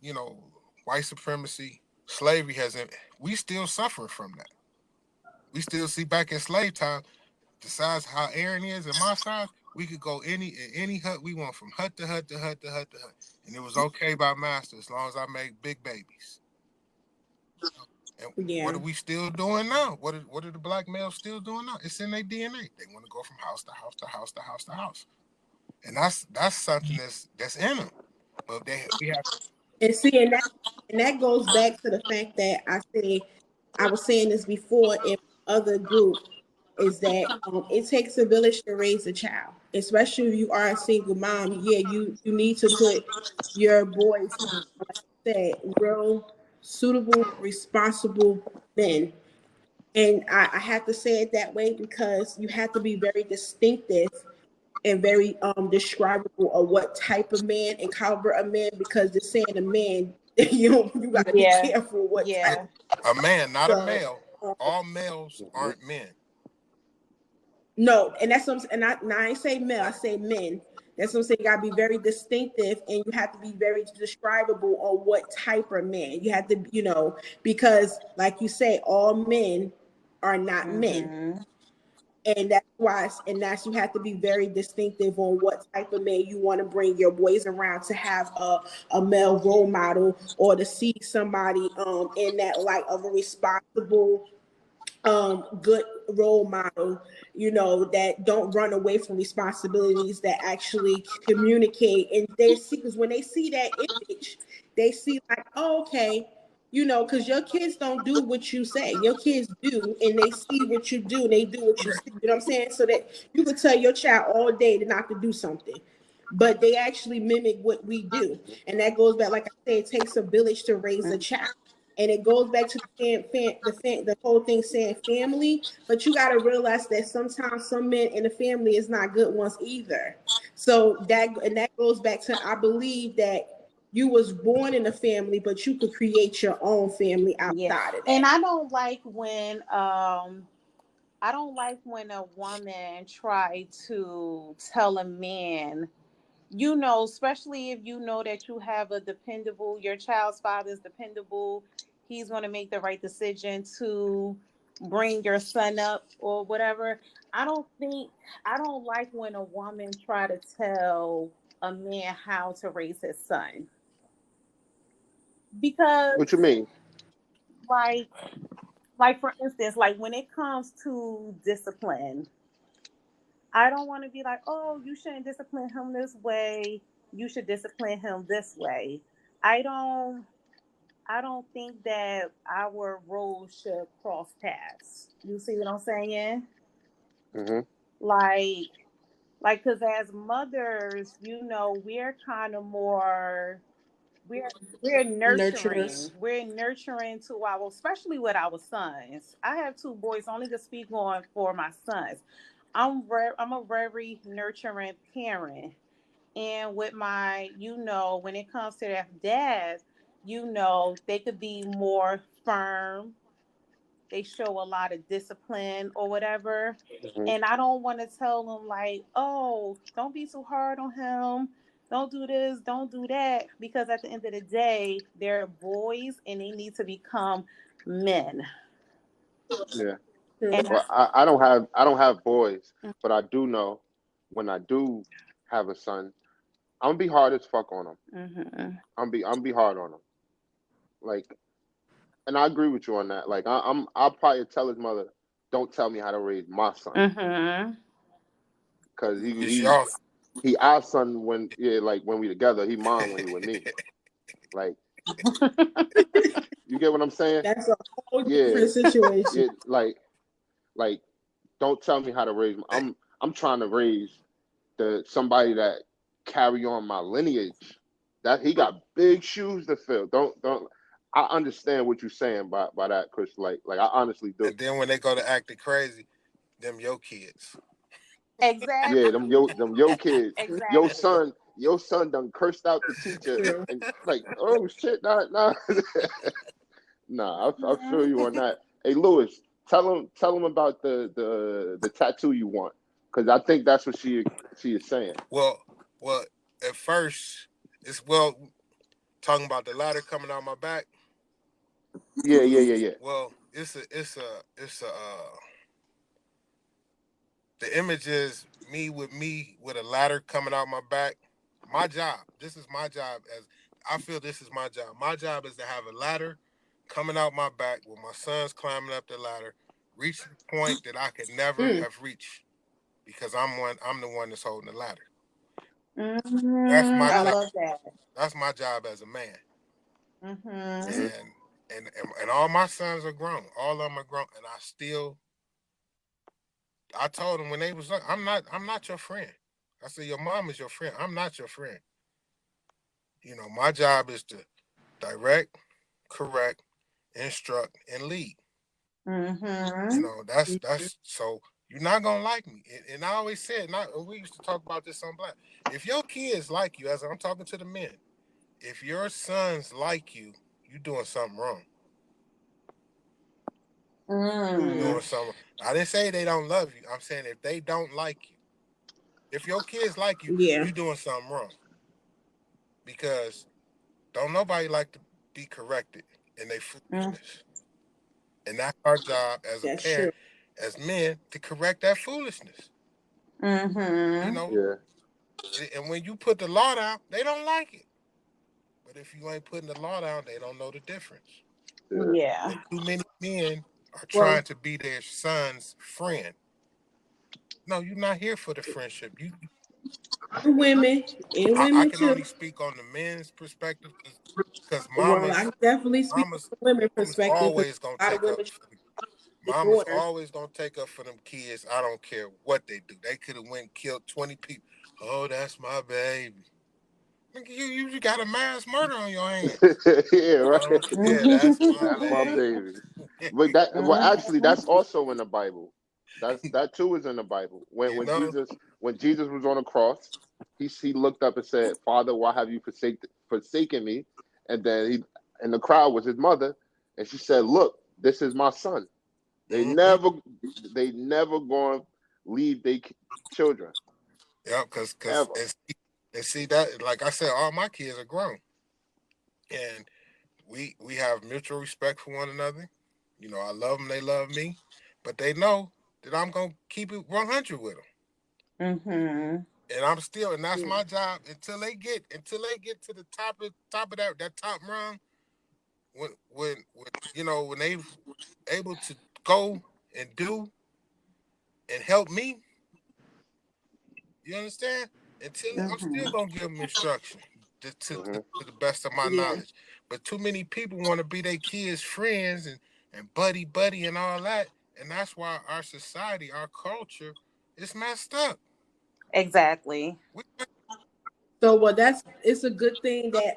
white supremacy, slavery hasn't. We still suffer from that. We still see back in slave time the size how Aaron is and my size. We could go any hut we want, from hut to hut to hut to hut to hut, and it was okay by master as long as I make big babies. And what Yeah. are we still doing now? What are the black males still doing now? It's in their DNA. They want to go from house to house to house to house to house, and that's something that's in them. But we have. And see, and that goes back to the fact that I was saying this before in other group, is that it takes a village to raise a child, especially if you are a single mom. Yeah, you need to put your boys, like I said, real suitable, responsible men. And I have to say it that way because you have to be very distinctive and very describable of what type of man and caliber of man, because just saying a man, you got to be Yeah. careful what Yeah, type. Yeah. a man, not a So male. All males Mm-hmm. aren't men. no, and that's what I'm saying. And I ain't say male, I say men. That's what I'm saying. You gotta be very distinctive, and you have to be very describable on what type of man. You have to, because like you say, all men are not men. Mm-hmm. And that's why, and that's, you have to be very distinctive on what type of man you want to bring your boys around, to have a male role model, or to see somebody in that light of a responsible, good role model, that don't run away from responsibilities, that actually communicate. And they see, because when they see that image, they see like, oh, okay, because your kids don't do what you say. Your kids do, and they see what you do, and they do what you see. You know what I'm saying? So that you could tell your child all day to not to do something, but they actually mimic what we do. And that goes back, like I said, it takes a village to raise a child. And it goes back to the whole thing saying family, but you got to realize that sometimes some men in the family is not good ones either. So that goes back to, I believe that you was born in a family, but you could create your own family Yeah. outside of And that. I don't like when a woman try to tell a man, especially if you know that you have your child's father is dependable, he's going to make the right decision to bring your son up or whatever. I don't like when a woman try to tell a man how to raise his son, What you because mean? like like for instance, like when it comes to discipline, I don't want to be like, oh, you shouldn't discipline him this way, you should discipline him this way. I don't i don't think that our roles should cross paths. You see what I'm saying? Mm-hmm. like because as mothers, we're kind of more, we're we're nurturing. Nurturers. We're nurturing to our, especially with our sons. I have two boys, only to speak on for my sons. I'm a very nurturing parent. And with my, when it comes to their dads, they could be more firm, they show a lot of discipline or whatever. Mm-hmm. And I don't want to tell them like, oh, don't be too hard on him. Don't do this, don't do that. Because at the end of the day, they're boys and they need to become men. Yeah. And Mhm. Well, I don't have boys, but I do know when I do have a son, I'm gonna be hard as fuck on him. Mm-hmm. I'm be hard on him. Like, and I agree with you on that. Like, I'll probably tell his mother, don't tell me how to raise my son, Mm-hmm. because It's y'all. he our son when like when we together. He mine when he with me. Like, you get what I'm saying? That's a whole Yeah, different situation. yeah. Like, don't tell me how to raise. I'm trying to raise somebody that carry on my lineage. That he got big shoes to fill. Don't. I understand what you're saying by that, Chris. Like I honestly do. And then when they go to acting crazy, them your kids. Yeah, Exactly. them yo kids. Exactly. Your son done cursed out the teacher True. and like, oh shit, nah. Nah, I feel you on that. Hey, Lewis, tell him about the tattoo you want, because I think that's what she is saying. Well, at first, it's talking about the ladder coming out my back. Yeah. Well, it's a the image is me with a ladder coming out my back. My job. This is my job. As I feel, this is my job. My job is to have a ladder coming out my back with my sons climbing up the ladder, reach the point that I could never have reached because I'm the one that's holding the ladder. That's my I Mm-hmm. job. love that. That's my job as a man. Mm-hmm. Mm-hmm. And all my sons are grown. All of them are grown, and I told them when they was young, I'm not your friend. I said your mom is your friend. I'm not your friend. My job is to direct, correct, instruct, and lead. Mm-hmm. That's so you're not gonna like me. And I always said, we used to talk about this on Black. If your kids like you, as I'm talking to the men, if your sons like you, you doing something wrong. You Mm. doing something. I didn't say they don't love you. I'm saying if they don't like you, if your kids like you, Yeah, you doing something wrong. Because don't nobody like to be corrected in their Mm. foolishness. And that's our job as a that's parent, true. as men, to correct that foolishness. You Mm-hmm. know, Yeah. and when you put the law down, they don't like it. But if you ain't putting the law down, they don't know the difference. Yeah. Yeah. And too many men are Well, trying to be their son's friend. No, you're not here for the friendship. and women and I women can too. only speak on the men's perspective because Well, I can definitely speak from the women mama's perspective because always gonna a lot of take up women for the mama's daughters. always gonna take up for them kids. I don't care what they do. They could have went and killed 20 people. Oh, that's my baby. Nigga, you got a mass murder on your hands. Yeah, right. Oh, yeah, that's my That's my baby. baby. But actually, Mm-hmm. that's also in the Bible. That too is in the Bible. you know? When Jesus was on the cross, he looked up and said, "Father, why have you forsaken me?" And then and the crowd was his mother, and she said, "Look, this is my son." They Mm-hmm. never they never going to leave their children Yeah, because ever. and see that, like I said, all my kids are grown. And we have mutual respect for one another. I love them, they love me, but they know that I'm gonna keep it 100 with them, Mm-hmm. and I'm still, and that's Yeah. my job until they get to the top of that top rung. When they able to go and do and help me, you understand? Until I'm still Mm-hmm. gonna give them instruction Hmm. to the best of my Yeah. knowledge. But too many people want to be their kids' friends and buddy and all that, and that's why our society, our culture, is messed up. Exactly. We, So well, it's a good thing that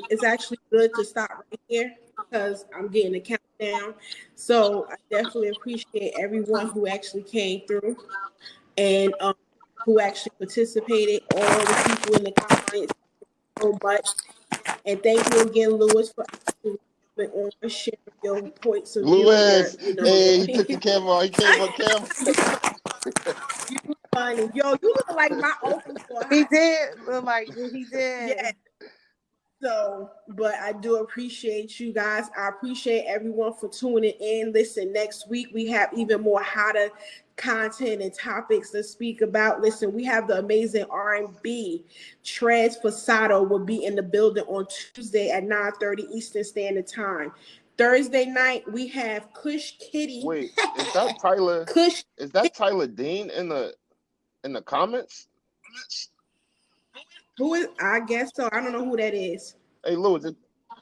it's actually good to stop right here because I'm getting a countdown. So I definitely appreciate everyone who actually came through and who actually participated. All the people in the comments so much, and thank you again, Lewis, for actually coming on sharing your points of view and your Lewis, your hey, he took the opinion. camera on. He came on camera. You funny, yo. You look like my uncle for a He hot. did look like he Yeah, did. So, but I do appreciate you guys. I appreciate everyone for tuning in. Listen, next week we have even more hotter content and topics to speak about. Listen, we have the amazing R&B. Trez Fasado will be in the building on Tuesday at 9:30 Eastern Standard Time. Thursday night we have Kush Kitty. Wait, is that Tyler? Kush. Is that Tyler Dean in the comments? Who is? I guess so. I don't know who that is. Hey, Louis.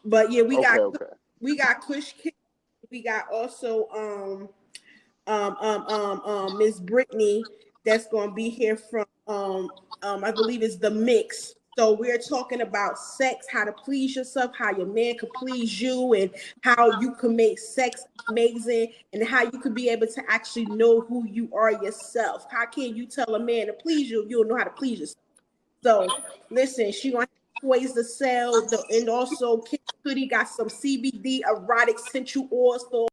But yeah, Okay. we got Kush Kitty. We got also Miss Brittany that's going to be here from I believe it's the mix. So we're talking about sex, how to please yourself, how your man could please you, and how you can make sex amazing, and how you could be able to actually know who you are yourself. How can you tell a man to please you if you don't know how to please yourself? So listen, she gonna have toys to sell, and also Kid Cudi got some CBD erotic sensual oils for